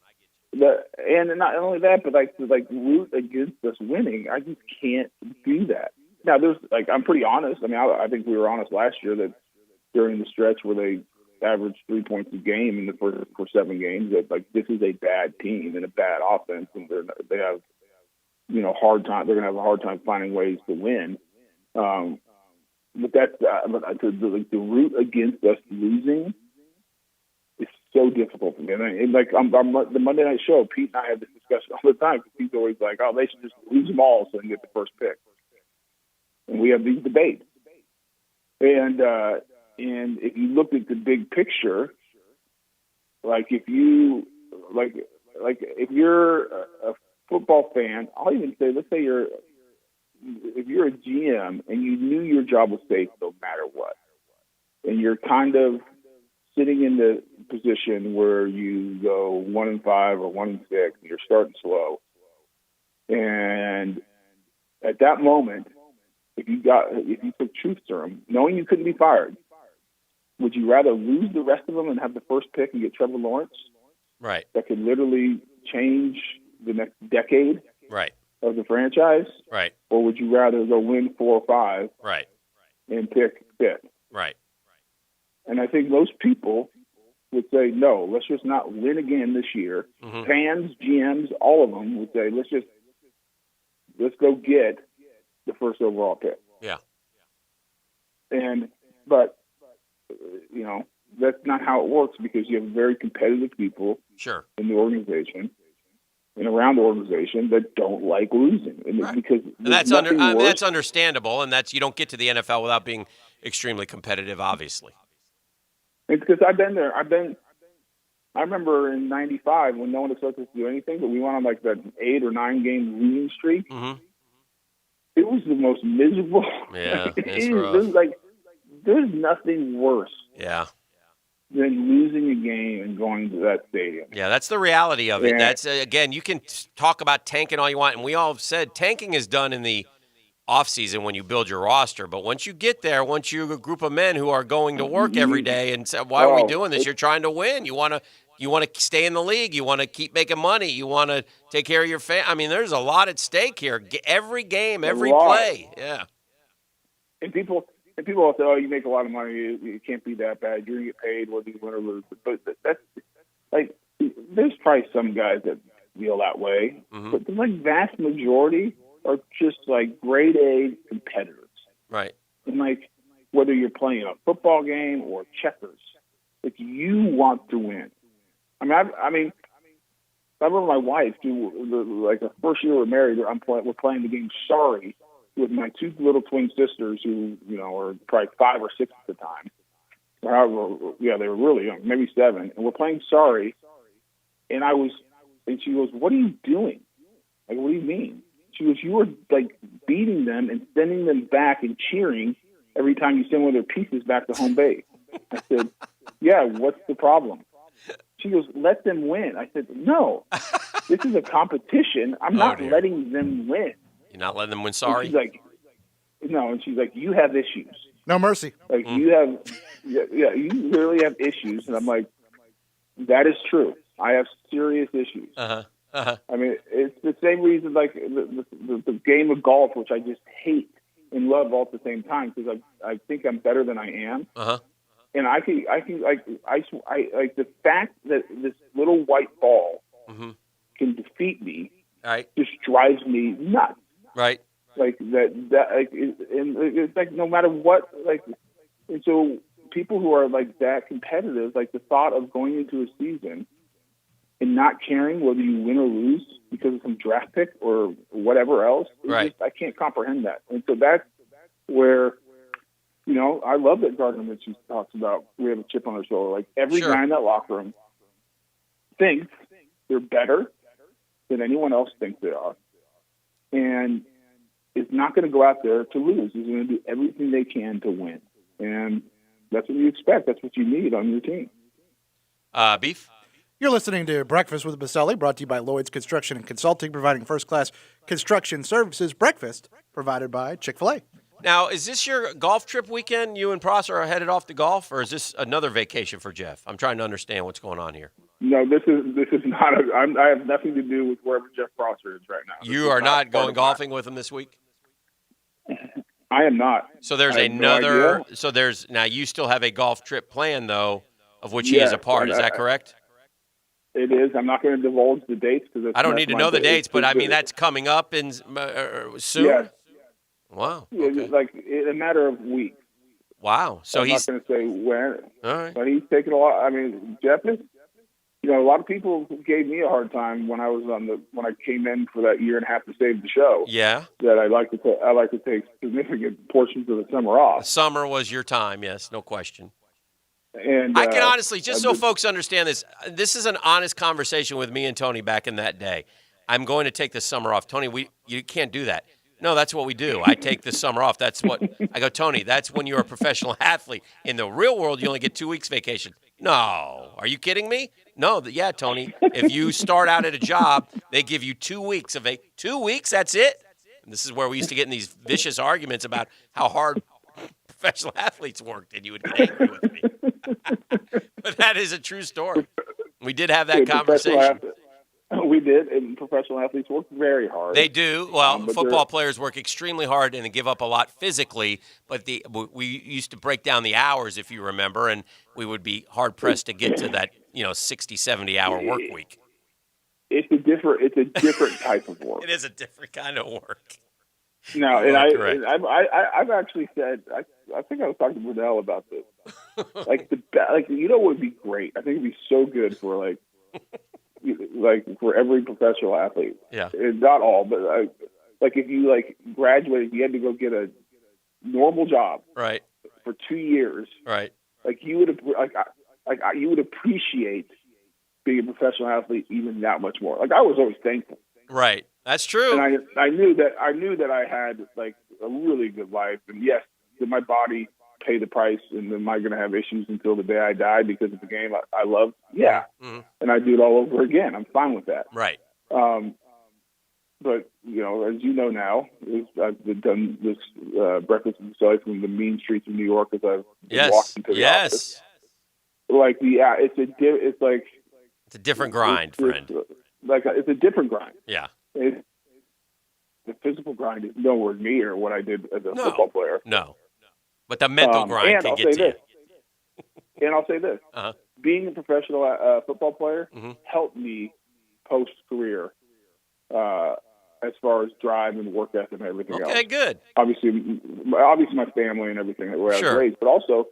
And not only that, but like root against us winning. I just can't do that. Now, I'm pretty honest. I mean, I think we were honest last year that during the stretch where they averaged 3 points a game in the first 7 games, that like this is a bad team and a bad offense, and they have, you know, hard time. They're going to have a hard time finding ways to win. But that's the root against us losing is so difficult for me. And like I'm the Monday Night Show, Pete and I have this discussion all the time because he's always like, "Oh, they should just lose them all so they can get the first pick." And we have these debates. And if you look at the big picture, like if you're a football fan, I'll even say, let's say if you're a GM and you knew your job was safe no matter what, and you're kind of sitting in the position where you go 1-5 or 1-6, and you're starting slow, and at that moment, if you took truth serum, knowing you couldn't be fired, would you rather lose the rest of them and have the first pick and get Trevor Lawrence? Right. That could literally change the next decade. Right. Of the franchise, right? Or would you rather go win 4 or 5, right, and pick Pitt, right? And I think most people would say, no, let's just not win again this year. Fans, GMs, all of them would say, let's go get the first overall pick. Yeah. But you know, that's not how it works because you have very competitive people in the organization and around the organization that don't like losing, and because that's that's understandable, and you don't get to the NFL without being extremely competitive, obviously. It's because I've been there. I remember in '95 when no one expected us to do anything, but we went on like that 8 or 9 game losing streak. It was the most miserable. Yeah, it was like there's nothing worse. Yeah. Than losing a game and going to that stadium. Yeah, that's the reality of it. Yeah. That's again, you can talk about tanking all you want, and we all have said tanking is done in the offseason when you build your roster. But once you get there, once you're a group of men who are going to work every day and say, why are we doing this? You're trying to win. You want to stay in the league. You want to keep making money. You want to take care of your family. I mean, there's a lot at stake here. Every game, every play. Yeah. And people will say, "Oh, you make a lot of money. You can't be that bad. You're gonna get paid whether you win or lose." But that's like, there's probably some guys that feel that way, but the like vast majority are just like grade A competitors. Right. And like whether you're playing a football game or checkers, like you want to win. I mean, I remember my wife. The first year we were married, we're playing the game Sorry with my 2 little twin sisters who, you know, are probably 5 or 6 at the time. However, yeah, they were really young, maybe 7. And we're playing Sorry. And she goes, "What are you doing?" Like, "What do you mean?" She goes, "You were like beating them and sending them back and cheering every time you send one of their pieces back to home base." I said, "Yeah, what's the problem?" She goes, "Let them win." I said, "No, this is a competition. I'm not letting them win." You're not letting them win. Sorry. And she's like, no, and she's like, "You have issues. No mercy. Like you have, yeah, you literally have issues." And I'm like, "That is true. I have serious issues." I mean, it's the same reason, like the game of golf, which I just hate and love all at the same time because I think I'm better than I am. And I can like the fact that this little white ball can defeat me just drives me nuts. Right. Like that like, and it's like no matter what, like, and so people who are like that competitive, like the thought of going into a season and not caring whether you win or lose because of some draft pick or whatever else, right? I can't comprehend that. And so that's where, I love that Gardner Minshew talks about we have a chip on our shoulder. Like every guy in that locker room thinks they're better than anyone else thinks they are, and is not going to go out there to lose. He's going to do everything they can to win, and that's what you expect. That's what you need on your team. Beef? You're listening to Breakfast with Baselli, brought to you by Lloyd's Construction and Consulting, providing first-class construction services. Breakfast provided by Chick-fil-A. Now, is this your golf trip weekend? You and Prosser are headed off to golf, or is this another vacation for Jeff? I'm trying to understand what's going on here. No, this is not. I have nothing to do with wherever Jeff Prosser is right now. You are not going golfing with him this week? I am not. So there's another. So there's now you still have a golf trip planned though, of which he is a part. Is that correct? It is. I'm not going to divulge the dates because I don't need to know the dates, but I mean that's coming up in soon. Yes. Wow. Okay. Like in a matter of weeks. Wow. So I'm not going to say when. All right. But he's taken a lot. I mean, Jeff is. A lot of people gave me a hard time when I was when I came in for that year and a half to save the show. Yeah. That I like to take significant portions of the summer off. Summer was your time, yes, no question. And I can honestly, just so folks understand this is an honest conversation with me and Tony back in that day. I'm going to take the summer off. Tony, you can't do that. No, that's what we do. I take the summer off. That's what I go, Tony, that's when you're a professional athlete. In the real world, you only get 2 weeks vacation. No. Are you kidding me? No. Yeah, Tony. If you start out at a job, they give you 2 weeks of 2 weeks, that's it? And this is where we used to get in these vicious arguments about how hard professional athletes worked, and you would get angry with me. But that is a true story. We did have that conversation. We did, and professional athletes work very hard. They do. Well, football players work extremely hard and they give up a lot physically, but we used to break down the hours, if you remember, and we would be hard-pressed to get to that 60, 70-hour work week. It's a different type of work. It is a different kind of work. No, and I've actually said, I think I was talking to Brunel about this. What would be great? I think it'd be so good for for every professional athlete. Yeah. And not all, but if you graduated, you had to go get a normal job. Right. For 2 years. Right. You would appreciate being a professional athlete even that much more. I was always thankful. Right. That's true. And I knew that I had a really good life, and yes, did my body pay the price, and am I going to have issues until the day I die because of the game I love? Yeah. Mm-hmm. And I do it all over again. I'm fine with that. Right. But, as you know now, I've done this breakfast and besides from the mean streets of New York as I've been walking to the office. It's a different grind, friend. It's a different grind. Yeah. The physical grind is nowhere near what I did as a football player. No. But the mental grind can get to you. And I'll say this. Uh-huh. Being a professional football player helped me post-career as far as drive and work ethic and everything else. Okay, good. Obviously my family and everything where I was raised, but also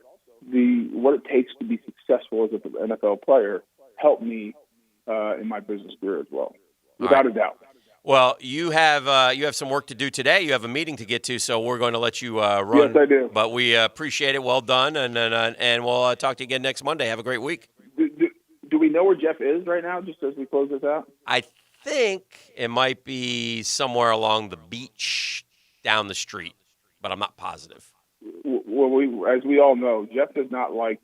what it takes to be successful as an NFL player helped me in my business career as well, without a doubt. Well, you have some work to do today. You have a meeting to get to, so we're going to let you run. Yes, I do. But we appreciate it. Well done, and we'll talk to you again next Monday. Have a great week. Do we know where Jeff is right now, just as we close this out? I think it might be somewhere along the beach down the street, but I'm not positive. Well, as we all know, Jeff does not like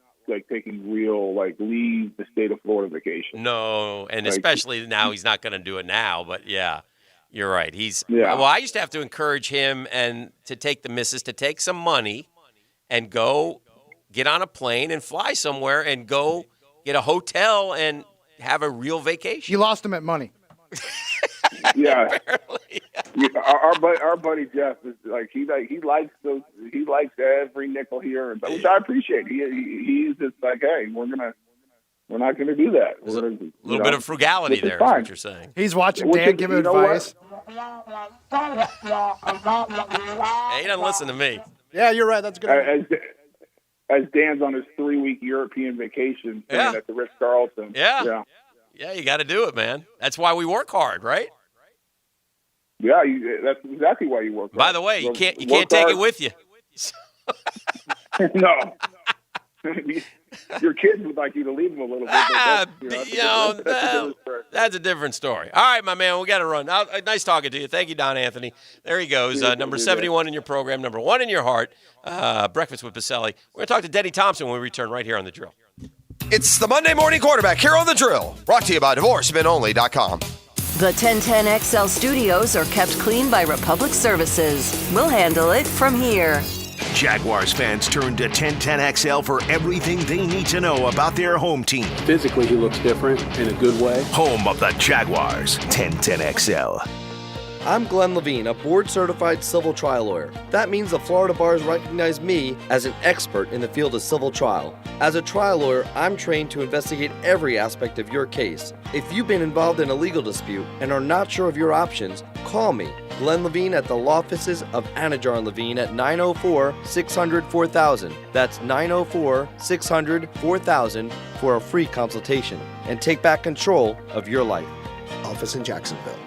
taking real leave the state of Florida vacation. No, and especially now he's not going to do it now. But yeah, you're right. Well, I used to have to encourage him and to take the missus to take some money and go get on a plane and fly somewhere and go get a hotel and have a real vacation. You lost him at money. Yeah. Our buddy Jeff is he likes every nickel here, which I appreciate. He's just hey, we're not gonna do that. There's a little bit of frugality there, is what you're saying. He's watching Dan give advice. Hey, he doesn't listen to me. Yeah, you're right. That's good. as Dan's on his 3-week European vacation staying at the Ritz-Carlton. Yeah, you got to do it, man. That's why we work hard, right? Yeah, that's exactly why you work hard. By the way, you can't take it with you. No. Your kids would like you to leave them a little bit. That's a different story. All right, my man, we got to run. Nice talking to you. Thank you, Don Anthony. There he goes, number 71 in your program, number 1 in your heart, Breakfast with Baselli. We're going to talk to Denny Thompson when we return right here on The Drill. It's the Monday Morning Quarterback here on The Drill, brought to you by DivorceMenOnly.com. The 1010XL studios are kept clean by Republic Services. We'll handle it from here. Jaguars fans turn to 1010XL for everything they need to know about their home team. Physically, he looks different in a good way. Home of the Jaguars, 1010XL. I'm Glenn Levine, a board-certified civil trial lawyer. That means the Florida bars recognize me as an expert in the field of civil trial. As a trial lawyer, I'm trained to investigate every aspect of your case. If you've been involved in a legal dispute and are not sure of your options, call me, Glenn Levine, at the law offices of Anajar and Levine at 904-600-4000. That's 904-600-4000 for a free consultation and take back control of your life. Office in Jacksonville.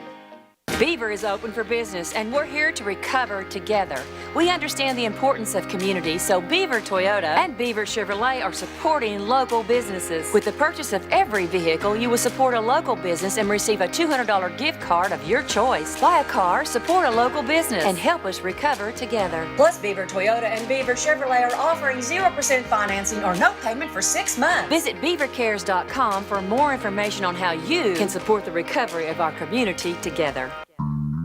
Beaver is open for business, and we're here to recover together. We understand the importance of community, so Beaver Toyota and Beaver Chevrolet are supporting local businesses. With the purchase of every vehicle, you will support a local business and receive a $200 gift card of your choice. Buy a car, support a local business, and help us recover together. Plus, Beaver Toyota and Beaver Chevrolet are offering 0% financing or no payment for 6 months. Visit beavercares.com for more information on how you can support the recovery of our community together.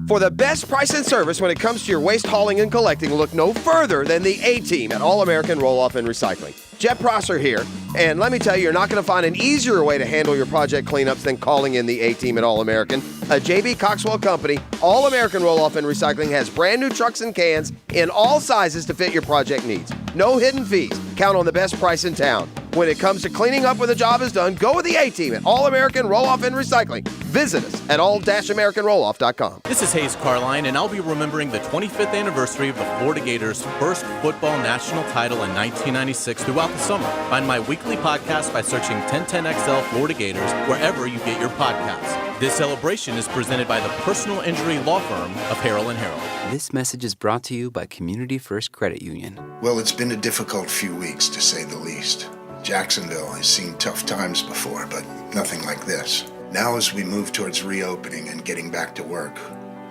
For the best price and service when it comes to your waste hauling and collecting, look no further than the A-Team at All-American Roll-Off and Recycling. Jet Prosser here, and let me tell you, you're not going to find an easier way to handle your project cleanups than calling in the A-Team at All-American. A J.B. Coxwell company, All-American Roll-Off and Recycling has brand new trucks and cans in all sizes to fit your project needs. No hidden fees. Count on the best price in town. When it comes to cleaning up when the job is done, go with the A-Team at All-American Roll-Off and Recycling. Visit us at all-americanrolloff.com. This is Hayes Carline, and I'll be remembering the 25th anniversary of the Florida Gators' first football national title in 1996 throughout the summer. Find my weekly podcast by searching 1010XL Florida Gators wherever you get your podcasts. This celebration is presented by the personal injury law firm of Harrell & Harrell. This message is brought to you by Community First Credit Union. Well, it's been a difficult few weeks, to say the least. Jacksonville has seen tough times before, but nothing like this. Now, as we move towards reopening and getting back to work,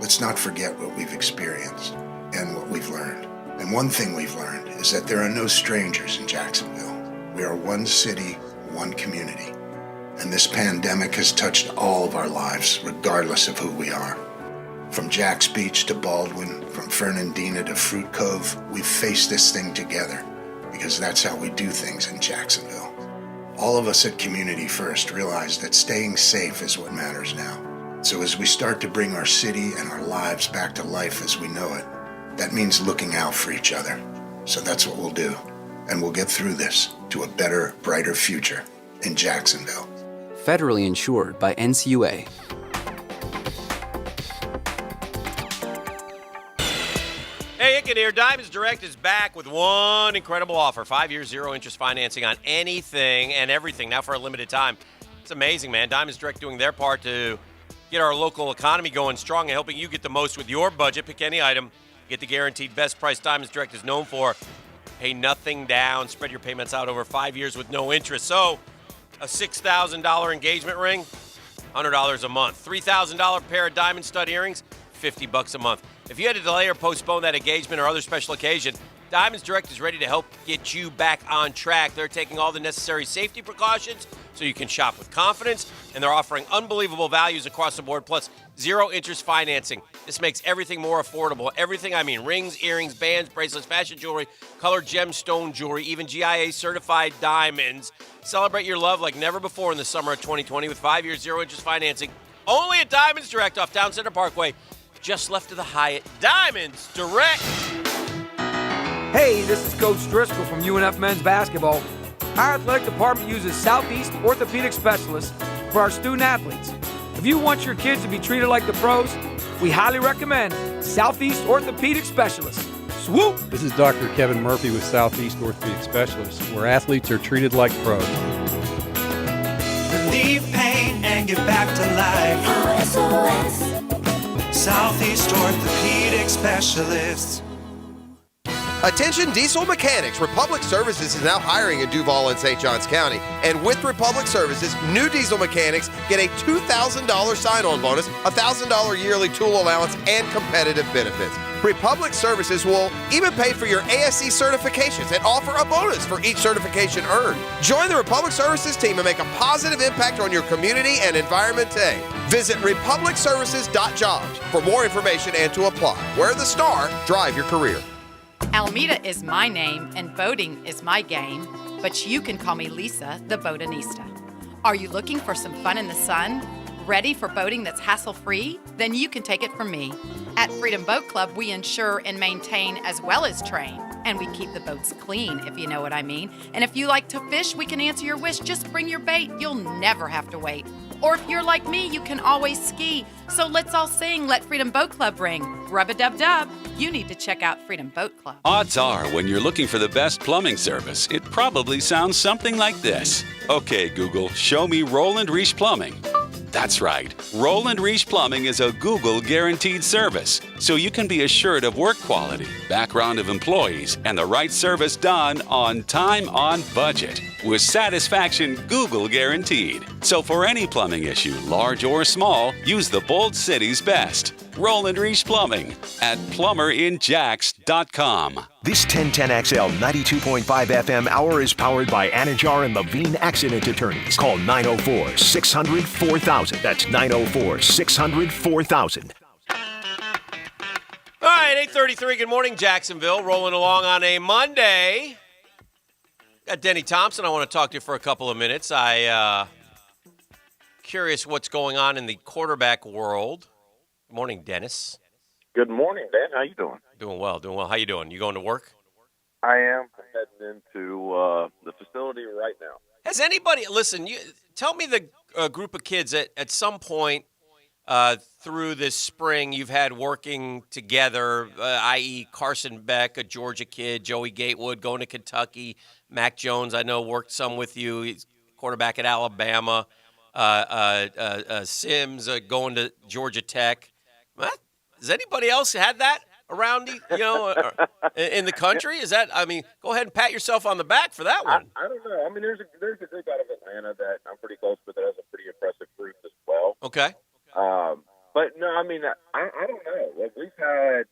let's not forget what we've experienced and what we've learned. And one thing we've learned is that there are no strangers in Jacksonville. We are one city, one community. And this pandemic has touched all of our lives, regardless of who we are. From Jack's Beach to Baldwin, from Fernandina to Fruit Cove, we've faced this thing together, because that's how we do things in Jacksonville. All of us at Community First realize that staying safe is what matters now. So as we start to bring our city and our lives back to life as we know it, that means looking out for each other. So that's what we'll do. And we'll get through this to a better, brighter future in Jacksonville. Federally insured by NCUA. Hey, Icken here. Diamonds Direct is back with one incredible offer. 5 years, 0 interest financing on anything and everything, now for a limited time. It's amazing, man. Diamonds Direct doing their part to get our local economy going strong and helping you get the most with your budget. Pick any item. Get the guaranteed best price Diamonds Direct is known for. Pay nothing down. Spread your payments out over 5 years with no interest. So, a $6,000 engagement ring, $100 a month. $3,000 pair of diamond stud earrings, $50 a month. If you had to delay or postpone that engagement or other special occasion, Diamonds Direct is ready to help get you back on track. They're taking all the necessary safety precautions so you can shop with confidence, and they're offering unbelievable values across the board, plus 0 interest financing. This makes everything more affordable. Everything, I mean, rings, earrings, bands, bracelets, fashion jewelry, colored gemstone jewelry, even GIA certified diamonds. Celebrate your love like never before in the summer of 2020 with 5 years, 0 interest financing. Only at Diamonds Direct off Town Center Parkway, just left of the Hyatt. Diamonds Direct. Hey, this is Coach Driscoll from UNF Men's Basketball. Our athletic department uses Southeast Orthopedic Specialists for our student athletes. If you want your kids to be treated like the pros, we highly recommend Southeast Orthopedic Specialists. Swoop! This is Dr. Kevin Murphy with Southeast Orthopedic Specialists, where athletes are treated like pros. Relieve pain and get back to life. SOS. Southeast Orthopedic Specialists. Attention diesel mechanics. Republic Services is now hiring in Duval and St. Johns County. And with Republic Services, new diesel mechanics get a $2,000 sign-on bonus, a $1,000 yearly tool allowance, and competitive benefits. Republic Services will even pay for your ASC certifications and offer a bonus for each certification earned. Join the Republic Services team and make a positive impact on your community and environment today. Visit republicservices.jobs for more information and to apply. Wear the star, drive your career. Alameda is my name and boating is my game, but you can call me Lisa, the Boatanista. Are you looking for some fun in the sun? Ready for boating that's hassle-free? Then you can take it from me. At Freedom Boat Club, we insure and maintain as well as train. And we keep the boats clean, if you know what I mean. And if you like to fish, we can answer your wish. Just bring your bait. You'll never have to wait. Or if you're like me, you can always ski. So let's all sing Let Freedom Boat Club ring. Rub-a-dub-dub. You need to check out Freedom Boat Club. Odds are, when you're looking for the best plumbing service, it probably sounds something like this. Okay, Google, show me Roland Reach Plumbing. That's right. Roland Reach Plumbing is a Google guaranteed service, so you can be assured of work quality, background of employees, and the right service done on time, on budget. With satisfaction Google guaranteed. So for any plumbing issue, large or small, use the Bold City's best. Roland Reach Plumbing at plumberinjacks.com. This 1010XL 92.5 FM hour is powered by Anajar and Levine Accident Attorneys. Call 904-600-4000. That's 904-600-4000. All right, 8:33. Good morning, Jacksonville. Rolling along on a Monday. Got Denny Thompson. I want to talk to you for a couple of minutes. Curious what's going on in the quarterback world. Good morning, Dennis. Good morning, Dan. How you doing? Doing well, doing well. How you doing? You going to work? I am heading into the facility right now. Has anybody, listen, tell me the group of kids at some point through this spring you've had working together, i.e. Carson Beck, a Georgia kid, Joey Gatewood going to Kentucky, Mac Jones, I know, worked some with you. He's quarterback at Alabama. Sims going to Georgia Tech. Has anybody else had that around, in the country? Is that, go ahead and pat yourself on the back for that one. I don't know. There's a group out of Atlanta that I'm pretty close with that has a pretty impressive group as well. Okay. But no, I don't know. Like, we've had,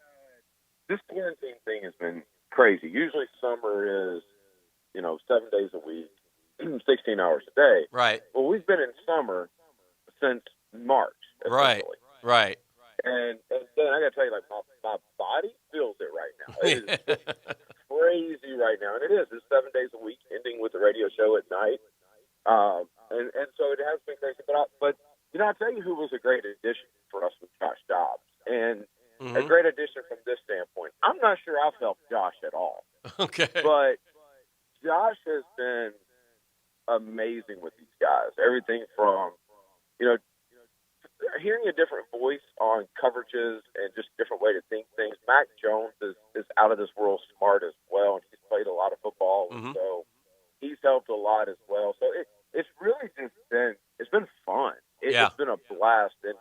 this quarantine thing has been crazy. Usually summer is, 7 days a week, 16 hours a day. Right. Well, we've been in summer since March. Right. And then I got to tell you, like, my body feels it right now. It is crazy right now. And it is. It's 7 days a week, ending with the radio show at night. And so it has been crazy. But I'll tell you who was a great addition for us with Josh Dobbs. And a great addition from this standpoint. I'm not sure I've helped Josh at all. Okay. But Josh has been amazing with these guys. Everything from, hearing a different voice on coverages and just a different way to think things. Mac Jones is out of this world smart as well, and he's played a lot of football, so he's helped a lot as well. So it's really just been fun. It's been a blast, and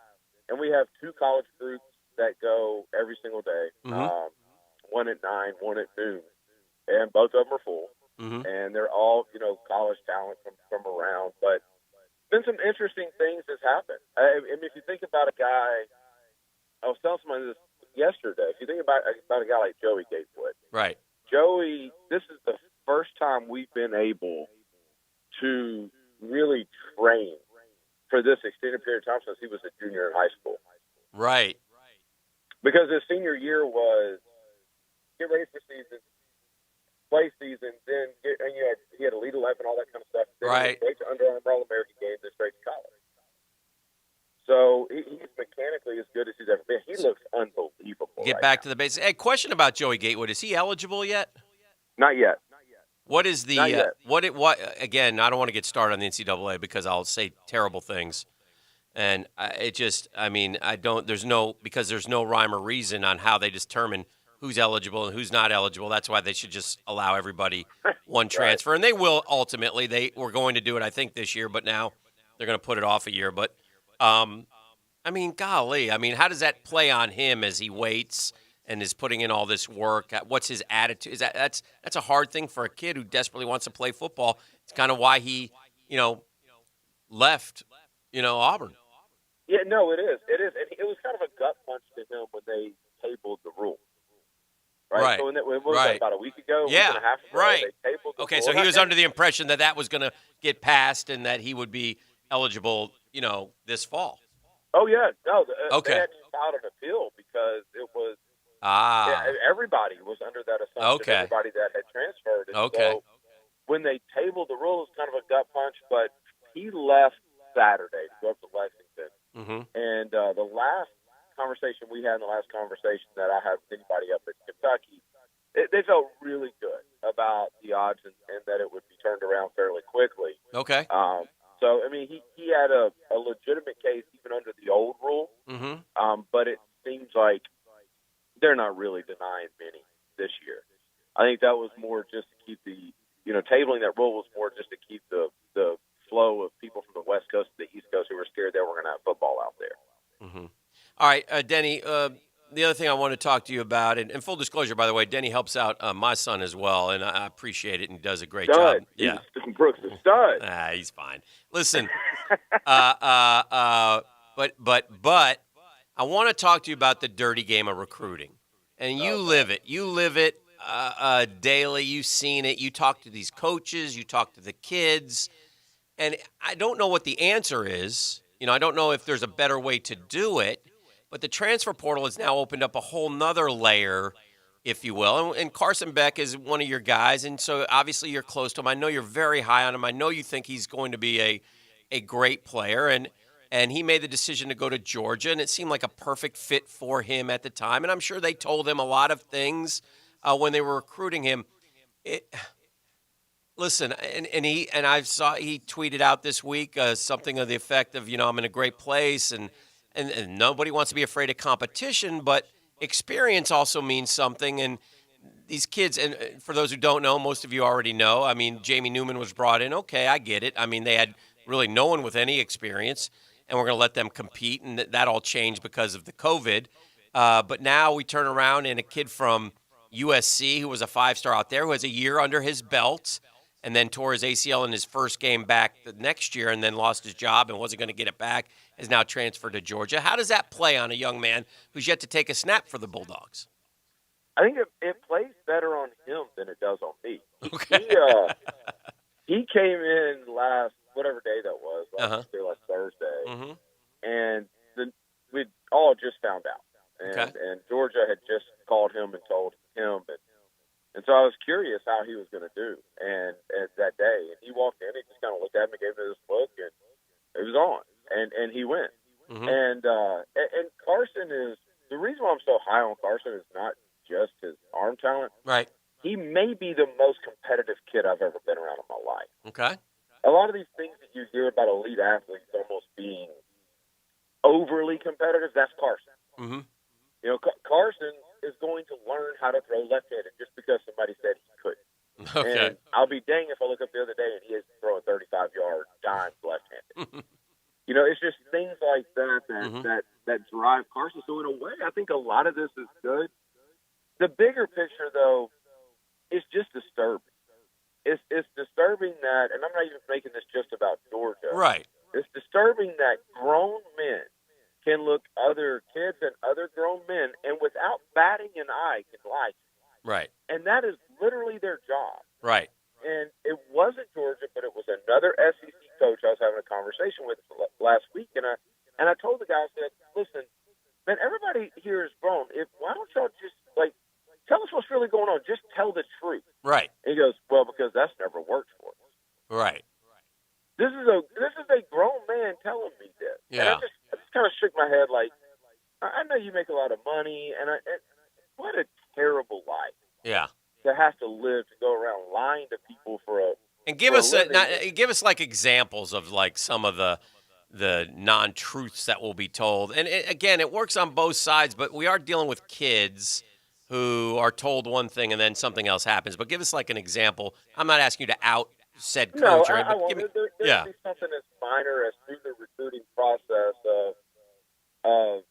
we have two college groups that go every single day. One at 9, one at noon, and both of them are full. And they're all college talent from around, but. Been some interesting things that's happened. If you think about a guy, I was telling somebody this yesterday. If you think about a guy like Joey Gatewood, right? Joey, this is the first time we've been able to really train for this extended period of time since he was a junior in high school. Right. Because his senior year was get ready for season, play season, then he had Elite 11, all that kind of stuff. Then right. Straight to Under Armour All-American games, then straight to college. So he's mechanically as good as he's ever been. He looks unbelievable. Get back to the basics. Hey, question about Joey Gatewood: is he eligible yet? Not yet. What is the what? Again, I don't want to get started on the NCAA because I'll say terrible things, and I don't. There's no rhyme or reason on how they determine who's eligible and who's not eligible. That's why they should just allow everybody one transfer. And they will ultimately. They were going to do it, I think, this year, but now they're going to put it off a year. But, I mean, golly. I mean, how does that play on him as he waits and is putting in all this work? What's his attitude? That's a hard thing for a kid who desperately wants to play football. It's kind of why he, left, Auburn. Yeah, no, it is. It is. And it was kind of a gut punch to him when they tabled the rule. Right. So when it was about a week ago, yeah, week and a half ago, right. they tabled the okay, rule. so he was under the impression that was going to get passed and that he would be eligible, this fall. Oh, yeah. No, okay. They actually filed an appeal because it was everybody was under that assumption, okay. everybody that had transferred. And okay. So when they tabled the rule, it was kind of a gut punch, but he left Saturday to go up to Lexington. Mm-hmm. And the last conversation we had, and the last conversation that I had with anybody up in Kentucky, they felt really good about the odds and that it would be turned around fairly quickly. Okay. So, I mean, he had a legitimate case even under the old rule, mm-hmm. But it seems like they're not really denying many this year. I think that was more just to keep the, tabling that rule was more just to keep the flow of people from the West Coast to the East Coast who were scared they were going to have football out there. Mm-hmm. All right, Denny, the other thing I want to talk to you about, and full disclosure, by the way, Denny helps out my son as well, and I appreciate it, and he does a great job. Yeah, Brooks is stud. He's fine. Listen, but I want to talk to you about the dirty game of recruiting, and you live it. You live it daily. You've seen it. You talk to these coaches. You talk to the kids, and I don't know what the answer is. I don't know if there's a better way to do it. But the transfer portal has now opened up a whole nother layer, if you will. And Carson Beck is one of your guys, and so obviously you're close to him. I know you're very high on him. I know you think he's going to be a great player, and he made the decision to go to Georgia, and it seemed like a perfect fit for him at the time. And I'm sure they told him a lot of things when they were recruiting him. Listen, and I saw he tweeted out this week something of the effect of, I'm in a great place, and nobody wants to be afraid of competition, but experience also means something. And these kids, and for those who don't know, most of you already know, I mean, Jamie Newman was brought in. Okay, I get it. I mean, they had really no one with any experience, and we're going to let them compete, and that all changed because of the COVID. But now we turn around, and a kid from USC who was a 5-star out there who has a year under his belt and then tore his ACL in his first game back the next year and then lost his job and wasn't going to get it back, is now transferred to Georgia. How does that play on a young man who's yet to take a snap for the Bulldogs? I think it plays better on him than it does on me. Okay. He came in last, whatever day that was, last Thursday, mm-hmm. and we all just found out. And Georgia had just called him and told him, and so I was curious how he was going to do. And that day, and he walked in, he just kind of looked at me, gave me this look, and it was on. And he went. Mm-hmm. And Carson is the reason why I'm so high on Carson is not just his arm talent. Right. He may be the most competitive kid I've ever been around in my life. Okay. A lot of these things that you hear about elite athletes almost being overly competitive, that's Carson. Mm-hmm. Carson is going to learn how to throw left-handed just because somebody said he couldn't. Okay. And I'll be dang if I look up the other day and he is throwing 35-yard dimes left-handed. It's just things like that mm-hmm. that drive Carson. So in a way, I think a lot of this is good. The bigger picture, though, is just disturbing. It's disturbing that, and I'm not even making this just about Georgia. Right. It's disturbing that grown men can look other kids and other grown men, and without batting an eye, can lie to you. Right. And that is literally their job. Right. And it wasn't Georgia, but it was another SEC coach I was having a conversation with last week, and I told the guy, I said, listen, man, everybody here is grown. Why don't y'all just, tell us what's really going on. Just tell the truth. Right. And he goes, well, because that's never worked for us. Right. This is a grown man telling me this. Yeah. And I just kind of shook my head like, I know you make a lot of money, and what a terrible life. Yeah. To have to live, to go around lying to people for a and give us examples of some of the non-truths that will be told. And again, it works on both sides, but we are dealing with kids who are told one thing and then something else happens. But give us like an example. I'm not asking you to out said coach, No, right? I But won't. give me, There'll yeah, be something as minor as through the recruiting process of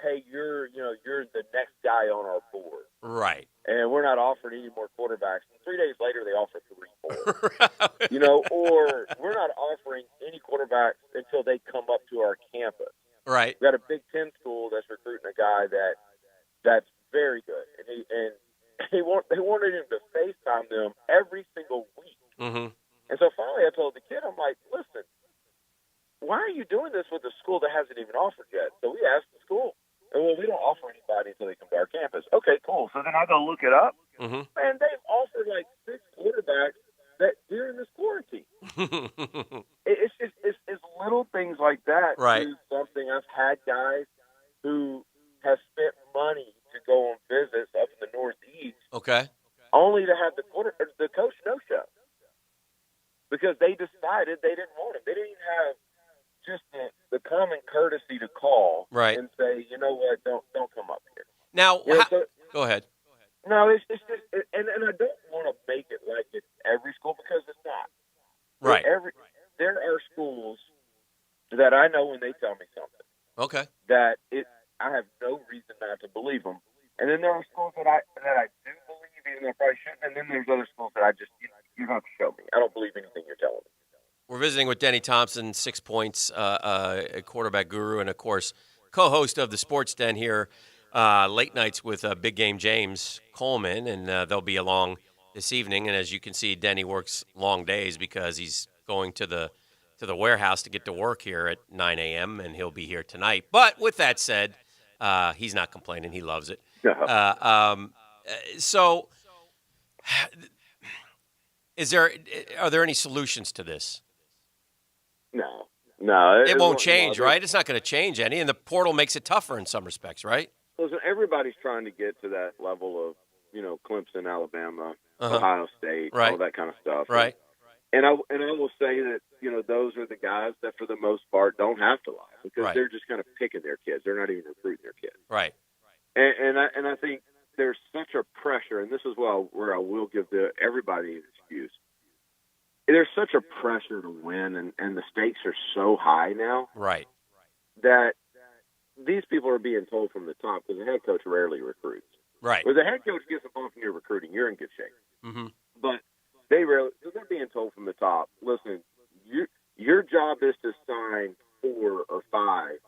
hey, you're the next guy on our board, right. and we're not offering any more quarterbacks. And 3 days later, they offer 3 more. Or we're not offering any quarterbacks until they come up to our campus. Right. We got a Big Ten school that's recruiting a guy that's very good, and they wanted him to FaceTime them every single week. Mm-hmm. And so finally, I told the kid, I'm like, listen, why are you doing this with a school that hasn't even offered yet? So we asked the school, and well, we don't offer anybody until they come to our campus. Okay, cool. So then I go look it up, Mm-hmm. and they've offered like 6 quarterbacks that during this quarantine. It's just it's little things like that. Right. Do something. I've had guys who have spent money to go on visits up in the Northeast, Okay. only to have the coach no show because they decided they didn't want him. They didn't even have just the common courtesy to call Right. and say, you know what, don't come up here. Now, go ahead. No, it's just and I don't want to make it like it's every school because it's not. Right. There are schools that I know when they tell me something. Okay. That I have no reason not to believe them. And then there are schools that I do believe, even though I probably shouldn't. And then there's other schools that I just you don't have to show me. I don't believe anything you're telling me. We're visiting with Denny Thompson, 6 Points, a quarterback guru, and of course, co-host of the Sports Den here, late nights with Big Game James Coleman, and they'll be along this evening. And as you can see, Denny works long days because he's going to the warehouse to get to work here at 9 a.m., and he'll be here tonight. But with that said, he's not complaining. He loves it. So are there any solutions to this? No. It won't change, right? It's not going to change any, and the portal makes it tougher in some respects, right? Listen, everybody's trying to get to that level of, Clemson, Alabama, Uh-huh. Ohio State, Right. all that kind of stuff. Right. And I will say that, those are the guys that for the most part don't have to lie because Right. they're just kind of picking their kids. They're not even recruiting their kids. Right. And I think there's such a pressure, and this is where I will give everybody an excuse. There's such a pressure to win, and the stakes are so high now. Right. That these people are being told from the top because the head coach rarely recruits. Right. When the head coach gets involved in your recruiting, you're in good shape. Mm-hmm. But they're being told from the top, listen, your job is to sign 4 or 5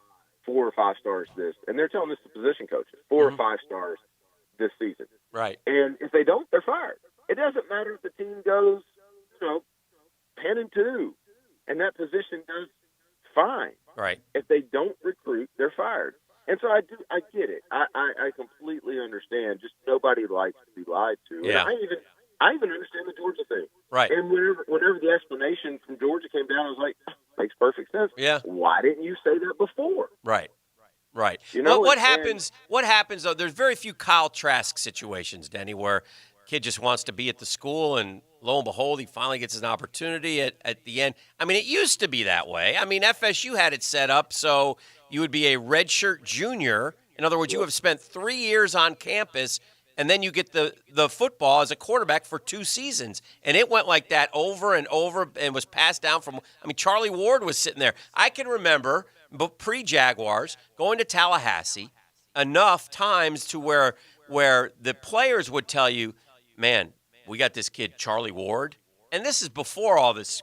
stars this, and they're telling this to position coaches, 4 or 5 stars this season. Right. And if they don't, they're fired. It doesn't matter if the team goes, 10-2, and that position does fine. Right. If they don't recruit, they're fired. And so I get it. I completely understand. Just nobody likes to be lied to. Yeah. And I even understand the Georgia thing. Right. And whenever the explanation from Georgia came down, I was like, makes perfect sense. Yeah. Why didn't you say that before? Right. Right. What What happens, though, there's very few Kyle Trask situations, Denny, where kid just wants to be at the school and lo and behold, he finally gets an opportunity at the end. I mean, it used to be that way. I mean, FSU had it set up so you would be a redshirt junior. In other words, you have spent 3 years on campus, and then you get the football as a quarterback for 2 seasons. And it went like that over and over and was passed down from – Charlie Ward was sitting there. I can remember pre-Jaguars going to Tallahassee enough times to where the players would tell you, man, we got this kid, Charlie Ward. And this is before all this,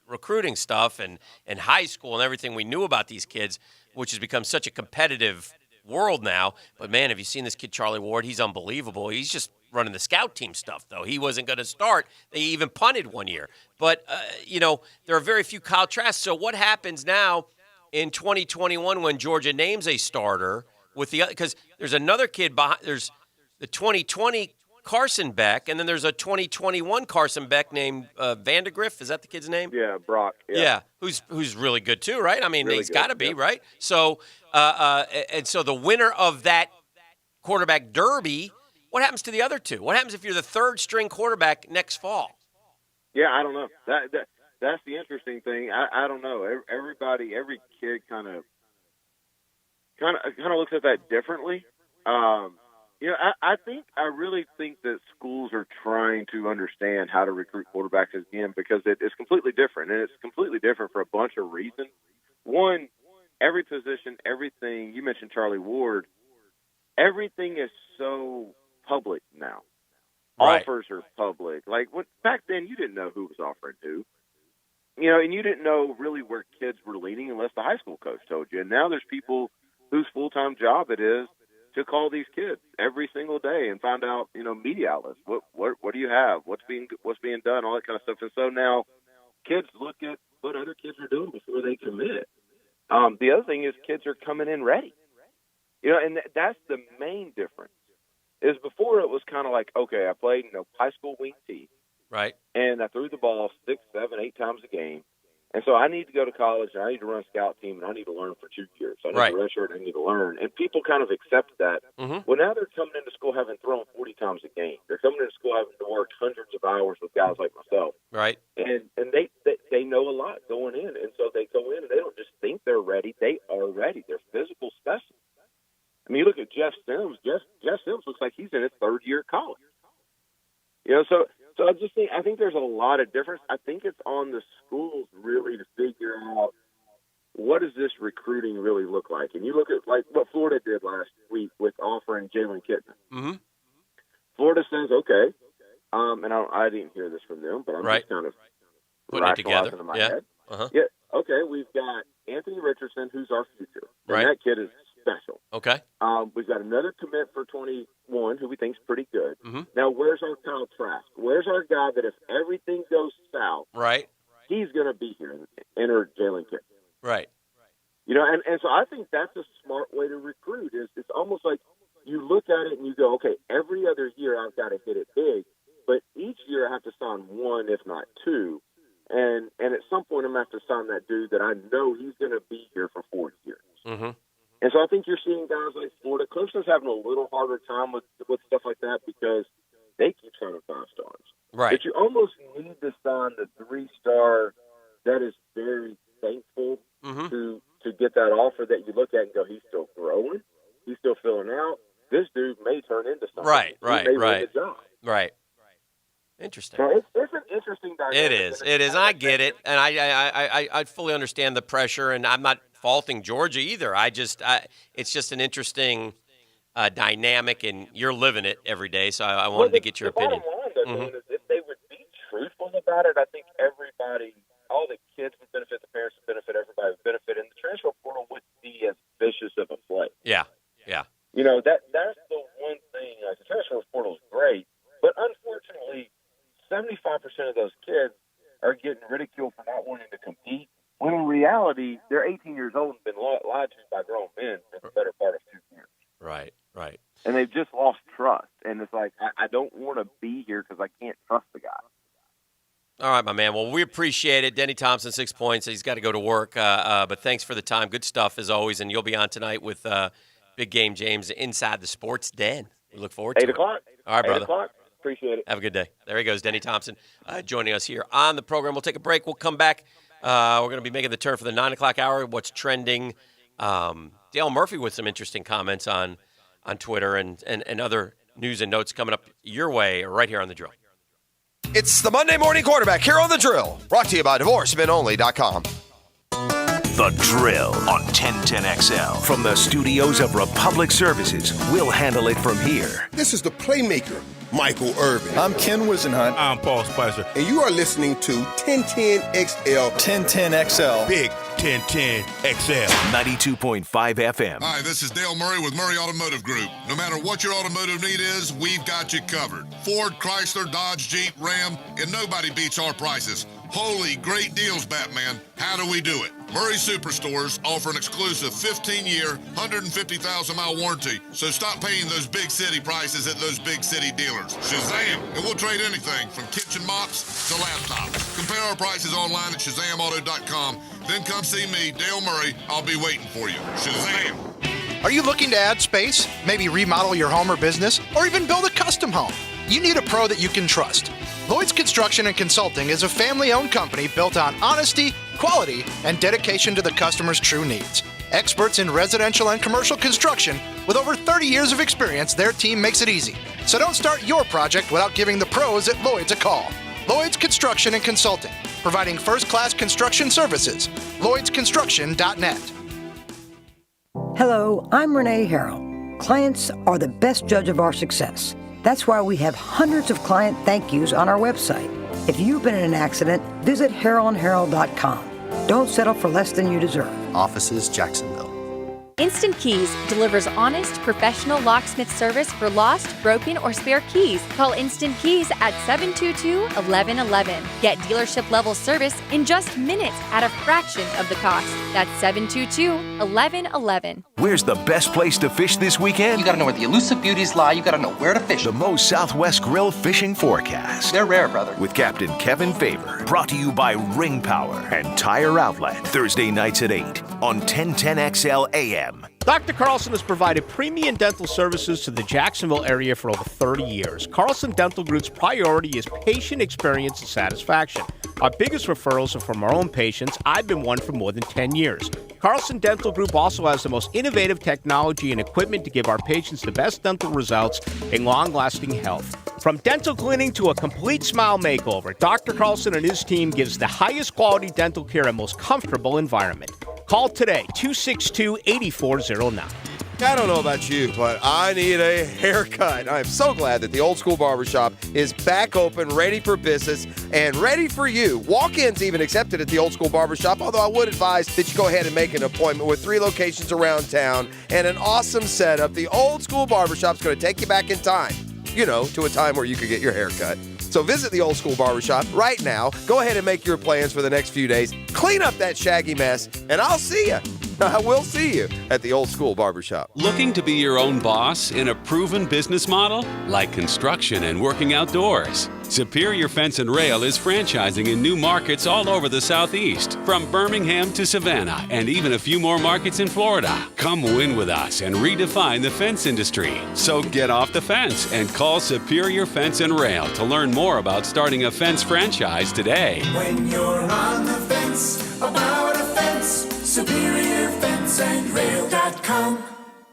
recruiting stuff and high school and everything we knew about these kids, which has become such a competitive world now. But, man, have you seen this kid, Charlie Ward? He's unbelievable. He's just running the scout team stuff, though. He wasn't going to start. They even punted one year. But, there are very few Kyle Trask. So what happens now in 2021 when Georgia names a starter with because there's another kid behind. There's the 2020 Carson Beck, and then there's a 2021 Carson Beck named Vandegrift. Is that the kid's name? Yeah, Brock. Yeah, who's really good too, right? I mean, Really he's good, got to be, yeah. right? So, and so the winner of that quarterback derby, what happens to the other two? What happens if you're the third string quarterback next fall? Yeah, I don't know. That's the interesting thing. I don't know. Every kid kind of looks at that differently. I really think that schools are trying to understand how to recruit quarterbacks again because it's completely different, and it's completely different for a bunch of reasons. One, every position, everything, you mentioned Charlie Ward, everything is so public now. Right. Offers are public. Like back then, you didn't know who was offering who. And you didn't know really where kids were leaning unless the high school coach told you. And now there's people whose full-time job it is to call these kids every single day and find out, media outlets. What do you have? What's being done? All that kind of stuff. And so now kids look at what other kids are doing before they commit. The other thing is kids are coming in ready. And that's the main difference. Is before it was kind of like, okay, I played high school wing T. Right. And I threw the ball 6, 7, 8 times a game. And so I need to go to college, and I need to run a scout team, and I need to learn for 2 years. So I need to redshirt, and I need to learn. And people kind of accept that. Mm-hmm. Well, now they're coming into school having thrown 40 times a game. They're coming into school having to work hundreds of hours with guys like myself. Right. And they know a lot going in. And so they go in, and they don't just think they're ready. They are ready. They're physical specimens. I mean, you look at Jeff Sims. Jeff Sims looks like he's in his third year of college. So I think there's a lot of difference. I think it's on the schools really to figure out what does this recruiting really look like. And you look at like what Florida did last week with offering Jalen Kitna. Mm-hmm. Florida says, okay, and I didn't hear this from them, but I'm just kind of putting it together in my yeah. head. Uh-huh. Yeah. Okay, we've got Anthony Richardson, who's our future. And Right. that kid is special. Okay. We've got another commit for 21 who we think is pretty good. Mm-hmm. Now, where's our Kyle Trask? Where's our guy that if everything goes south, Right. he's going to be here? Enter Jalen Kidd. Right. And so I think that's a smart way to recruit. It's almost like you look at it and you go, okay, every other year I've got to hit it big, but each year I have to sign one, if not two. And at some point I'm going to have to sign that dude that I know he's going to be here for 4 years. Mm-hmm. And so I think you're seeing guys like Florida. Clemson's having a little harder time with stuff like that because they keep signing 5-stars. Right. But you almost need to sign the 3-star that is very thankful Mm-hmm. to get that offer that you look at and go, he's still growing. He's still filling out. This dude may turn into something. Right. He may win the job. Right. Interesting. So it's an interesting dynamic. It is. I get it, and I fully understand the pressure, and I'm not faulting Georgia either. It's just an interesting dynamic, and you're living it every day. So I wanted to get your opinion. The bottom line, though, is if they would be truthful about it, I think everybody, all the kids would benefit, the parents would benefit, everybody would benefit, and the transfer portal wouldn't be as vicious of a play. Yeah. That's the one thing. Like, the transfer portal is great, but unfortunately, 75% of those kids are getting ridiculed for not wanting to compete, when in reality, they're 18 years old and been lied to by grown men for the better part of 2 years. Right. And they've just lost trust. And it's like, I don't want to be here because I can't trust the guy. All right, my man. Well, we appreciate it. Denny Thompson, 6 points. He's got to go to work, but thanks for the time. Good stuff, as always, and you'll be on tonight with Big Game James inside the Sports Den. We look forward to 8 o'clock. it. All right, brother. 8 o'clock. Appreciate it. Have a good day. There he goes, Denny Thompson, joining us here on the program. We'll take a break. We'll come back. We're going to be making the turn for the 9 o'clock hour. What's trending? Dale Murphy with some interesting comments on Twitter and other news and notes coming up your way right here on The Drill. It's the Monday Morning Quarterback here on The Drill, brought to you by DivorceMenOnly.com. The Drill on 1010XL. From the studios of Republic Services, we'll handle it from here. This is the playmaker, Michael Irvin. I'm Ken Wisenhunt. I'm Paul Spicer. And you are listening to 1010XL. 1010XL. Big 1010XL. 92.5 FM. Hi, this is Dale Murray with Murray Automotive Group. No matter what your automotive need is, we've got you covered. Ford, Chrysler, Dodge, Jeep, Ram, and nobody beats our prices. Holy great deals, Batman. How do we do it? Murray Superstores offer an exclusive 15-year, 150,000-mile warranty. So stop paying those big city prices at those big city dealers. Shazam! And we'll trade anything from kitchen mops to laptops. Compare our prices online at ShazamAuto.com. Then come see me, Dale Murray. I'll be waiting for you. Shazam! Are you looking to add space, maybe remodel your home or business, or even build a custom home? You need a pro that you can trust. Lloyd's Construction and Consulting is a family-owned company built on honesty, quality, and dedication to the customer's true needs. Experts in residential and commercial construction, With over 30 years of experience, their team makes it easy. So don't start your project without giving the pros at Lloyd's a call. Lloyd's Construction and Consulting, providing first-class construction services. LloydsConstruction.net. Hello, I'm Renee Harrell. Clients are the best judge of our success. That's why we have hundreds of client thank yous on our website. If you've been in an accident, visit HarrellandHarrell.com. Don't settle for less than you deserve. Offices, Jacksonville. Instant Keys delivers honest, professional locksmith service for lost, broken, or spare keys. Call Instant Keys at 722-1111. Get dealership-level service in just minutes at a fraction of the cost. That's 722-1111. Where's the best place to fish this weekend? You gotta know where the elusive beauties lie. You gotta know where to fish. The Moe's Southwest Grill Fishing Forecast. They're rare, brother. With Captain Kevin Favor. Brought to you by Ring Power and Tire Outlet. Thursday nights at 8 on 1010XL AM. Dr. Carlson has provided premium dental services to the Jacksonville area for over 30 years. Carlson Dental Group's priority is patient experience and satisfaction. Our biggest referrals are from our own patients. I've been one for more than 10 years. Carlson Dental Group also has the most innovative technology and equipment to give our patients the best dental results and long-lasting health. From dental cleaning to a complete smile makeover, Dr. Carlson and his team gives the highest quality dental care and most comfortable environment. Call today, 262-8409. I don't know about you, but I need a haircut. I'm so glad that the Old School Barbershop is back open, ready for business, and ready for you. Walk-ins even accepted at the Old School Barbershop, although I would advise that you go ahead and make an appointment with 3 locations around town and an awesome setup. The Old School Barbershop is going to take you back in time, to a time where you could get your hair cut. So visit the Old School Barbershop right now. Go ahead and make your plans for the next few days. Clean up that shaggy mess, and I'll see you. I will see you at the Old School Barbershop. Looking to be your own boss in a proven business model? Like construction and working outdoors. Superior Fence and Rail is franchising in new markets all over the Southeast, from Birmingham to Savannah, and even a few more markets in Florida. Come win with us and redefine the fence industry. So get off the fence and call Superior Fence and Rail to learn more about starting a fence franchise today. When you're on the fence about a fence, SuperiorFenceandRail.com.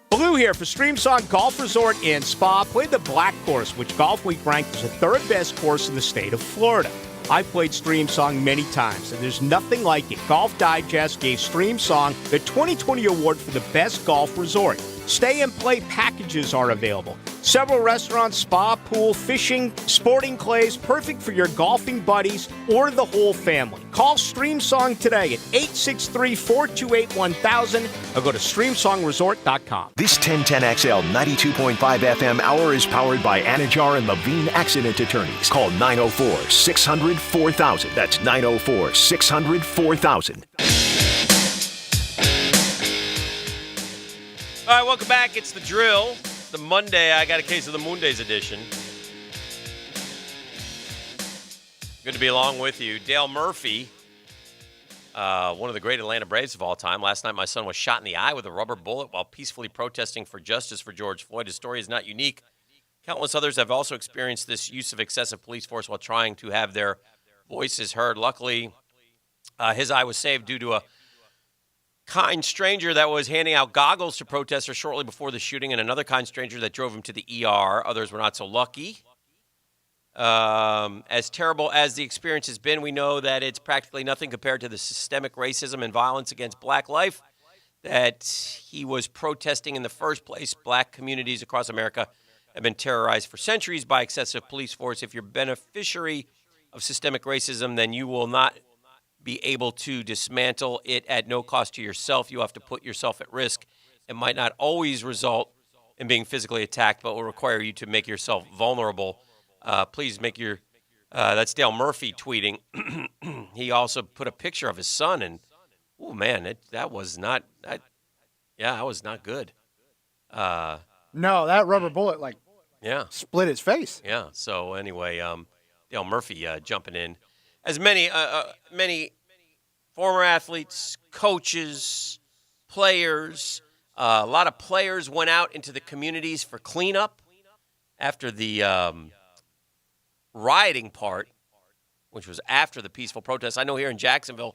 Blue here for Streamsong Golf Resort and Spa. Play the Black Course, which Golf Week ranked as the 3rd best course in the state of Florida. I've played Streamsong many times, and there's nothing like it. Golf Digest gave Streamsong the 2020 award for the best golf resort. Stay and play packages are available. Several restaurants, spa, pool, fishing, sporting clays, perfect for your golfing buddies or the whole family. Call Streamsong today at 863-428-1000 or go to StreamSongResort.com. This 1010XL 92.5 FM hour is powered by Anajar and Levine Accident Attorneys. Call 904-600-4000. That's 904-600-4000. All right, welcome back. It's The Drill. The Monday, I got a case of the Mondays edition. Good to be along with you. Dale Murphy, one of the great Atlanta Braves of all time. Last night, my son was shot in the eye with a rubber bullet while peacefully protesting for justice for George Floyd. His story is not unique. Countless others have also experienced this use of excessive police force while trying to have their voices heard. Luckily, his eye was saved due to a kind stranger that was handing out goggles to protesters shortly before the shooting, and another kind stranger that drove him to the ER. Others were not so lucky. As terrible as the experience has been, we know that it's practically nothing compared to the systemic racism and violence against black life that he was protesting in the first place. Black communities across America have been terrorized for centuries by excessive police force. If you're a beneficiary of systemic racism, then you will not be able to dismantle it at no cost to yourself. You have to put yourself at risk. It might not always result in being physically attacked, but will require you to make yourself vulnerable. Please make your, that's Dale Murphy tweeting. He also put a picture of his son, and, oh man, that was not good. No, that rubber bullet, split his face. Yeah, so anyway, Dale Murphy jumping in. As many former athletes, coaches, players, a lot of players went out into the communities for cleanup after the rioting part, which was after the peaceful protest. I know here in Jacksonville,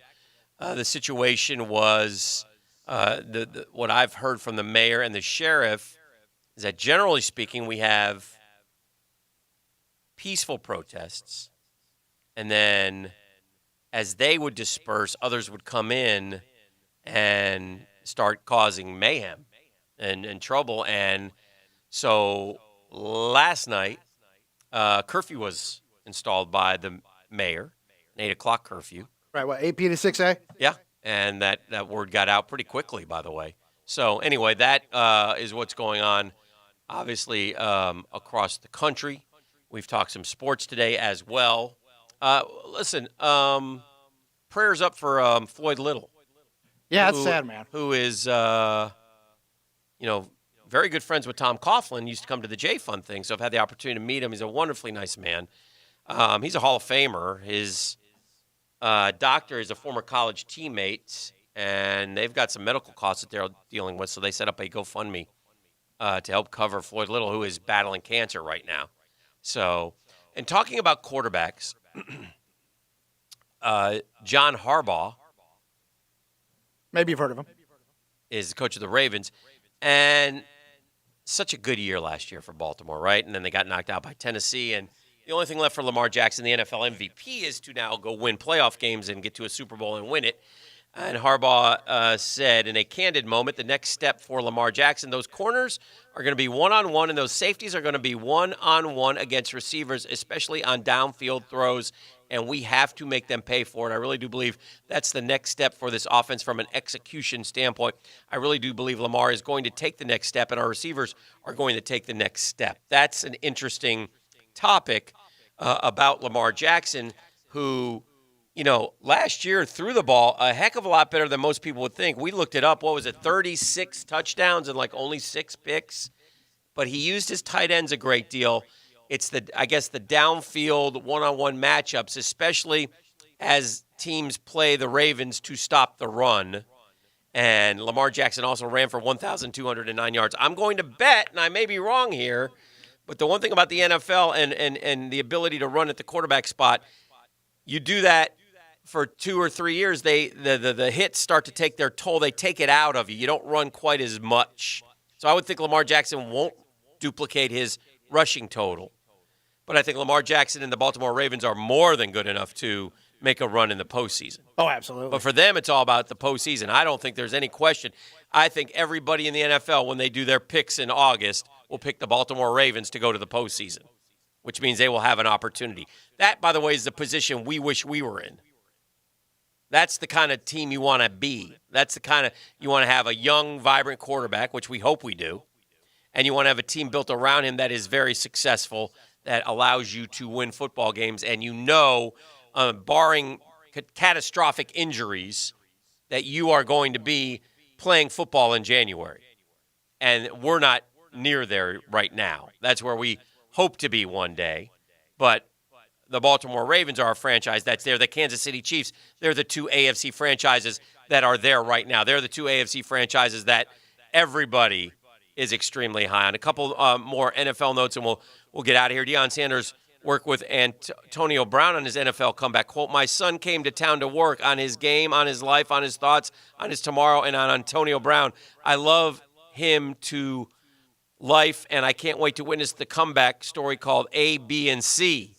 the situation was what I've heard from the mayor and the sheriff is that generally speaking, we have peaceful protests, and then as they would disperse, others would come in and start causing mayhem and trouble. And so last night, curfew was installed by the mayor, an 8 o'clock curfew. Right, what, 8 p to 6 a? Yeah, and that word got out pretty quickly, by the way. So anyway, that is what's going on, obviously, across the country. We've talked some sports today as well. Listen, prayers up for Floyd Little. Yeah, that's sad, man. Who is, very good friends with Tom Coughlin, used to come to the J Fund thing, so I've had the opportunity to meet him. He's a wonderfully nice man. He's a Hall of Famer. His doctor is a former college teammate, and they've got some medical costs that they're dealing with, so they set up a GoFundMe to help cover Floyd Little, who is battling cancer right now. So, and talking about quarterbacks, John Harbaugh. Maybe you've heard of him. Is the coach of the Ravens. And such a good year last year for Baltimore, right? And then they got knocked out by Tennessee. And the only thing left for Lamar Jackson, the NFL MVP, is to now go win playoff games and get to a Super Bowl and win it. And Harbaugh said in a candid moment, the next step for Lamar Jackson, those corners are going to be one-on-one, and those safeties are going to be one-on-one against receivers, especially on downfield throws, and we have to make them pay for it. I really do believe that's the next step for this offense from an execution standpoint. I really do believe Lamar is going to take the next step, and our receivers are going to take the next step. That's an interesting topic about Lamar Jackson, who – last year threw the ball a heck of a lot better than most people would think. We looked it up. What was it, 36 touchdowns and only 6 picks? But he used his tight ends a great deal. It's the downfield one-on-one matchups, especially as teams play the Ravens to stop the run. And Lamar Jackson also ran for 1,209 yards. I'm going to bet, and I may be wrong here, but the one thing about the NFL and the ability to run at the quarterback spot, you do that for 2 or 3 years, the hits start to take their toll. They take it out of you. You don't run quite as much. So I would think Lamar Jackson won't duplicate his rushing total. But I think Lamar Jackson and the Baltimore Ravens are more than good enough to make a run in the postseason. Oh, absolutely. But for them, it's all about the postseason. I don't think there's any question. I think everybody in the NFL, when they do their picks in August, will pick the Baltimore Ravens to go to the postseason, which means they will have an opportunity. That, by the way, is the position we wish we were in. That's the kind of team you want to be. That's the kind of – you want to have a young, vibrant quarterback, which we hope we do, and you want to have a team built around him that is very successful, that allows you to win football games, and barring catastrophic injuries, that you are going to be playing football in January. And we're not near there right now. That's where we hope to be one day. But the Baltimore Ravens are a franchise that's there. The Kansas City Chiefs, they're the 2 AFC franchises that are there right now. They're the 2 AFC franchises that everybody is extremely high on. A couple more NFL notes, and we'll get out of here. Deion Sanders worked with Antonio Brown on his NFL comeback. Quote, "My son came to town to work on his game, on his life, on his thoughts, on his tomorrow, and on Antonio Brown. I love him to life, and I can't wait to witness the comeback story called A, B, and C.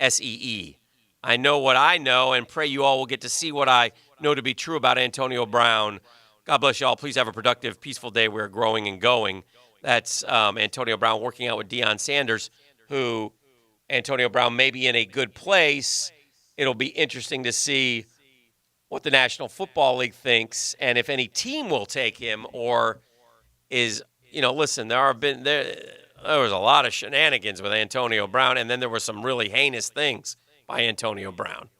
SEE. I know what I know, and pray you all will get to see what I know to be true about Antonio Brown. God bless you all. Please have a productive, peaceful day. We're growing and going." That's Antonio Brown working out with Deion Sanders, who Antonio Brown may be in a good place. It'll be interesting to see what the National Football League thinks and if any team will take him or is, listen, there was a lot of shenanigans with Antonio Brown, and then there were some really heinous things by Antonio Brown.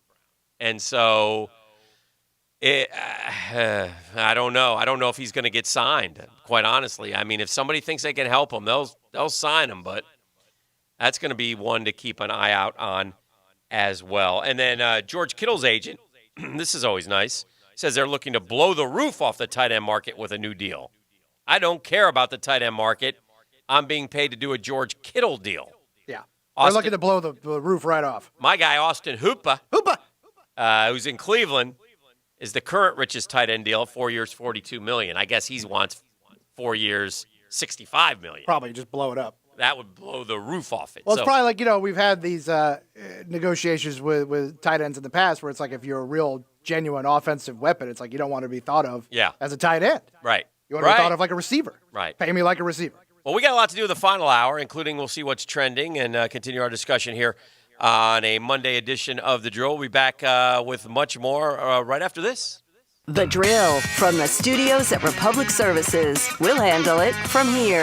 And so I don't know. I don't know if he's going to get signed, quite honestly. I mean, if somebody thinks they can help him, they'll sign him, but that's going to be one to keep an eye out on as well. And then George Kittle's agent, this is always nice, says they're looking to blow the roof off the tight end market with a new deal. I don't care about the tight end market. I'm being paid to do a George Kittle deal. Yeah. They're looking to blow the roof right off. My guy, Austin Hooper, who's in Cleveland, is the current richest tight end deal, 4 years, $42 million. I guess he wants 4 years, $65 million. Probably just blow it up. That would blow the roof off it. Well, it's probably like, we've had these negotiations with tight ends in the past where it's like if you're a real genuine offensive weapon, it's like you don't want to be thought of as a tight end. Right. You want to be thought of like a receiver. Right. Pay me like a receiver. Well, we got a lot to do in the final hour, including we'll see what's trending and continue our discussion here on a Monday edition of The Drill. We'll be back with much more right after this. The Drill from the studios at Republic Services. We'll handle it from here.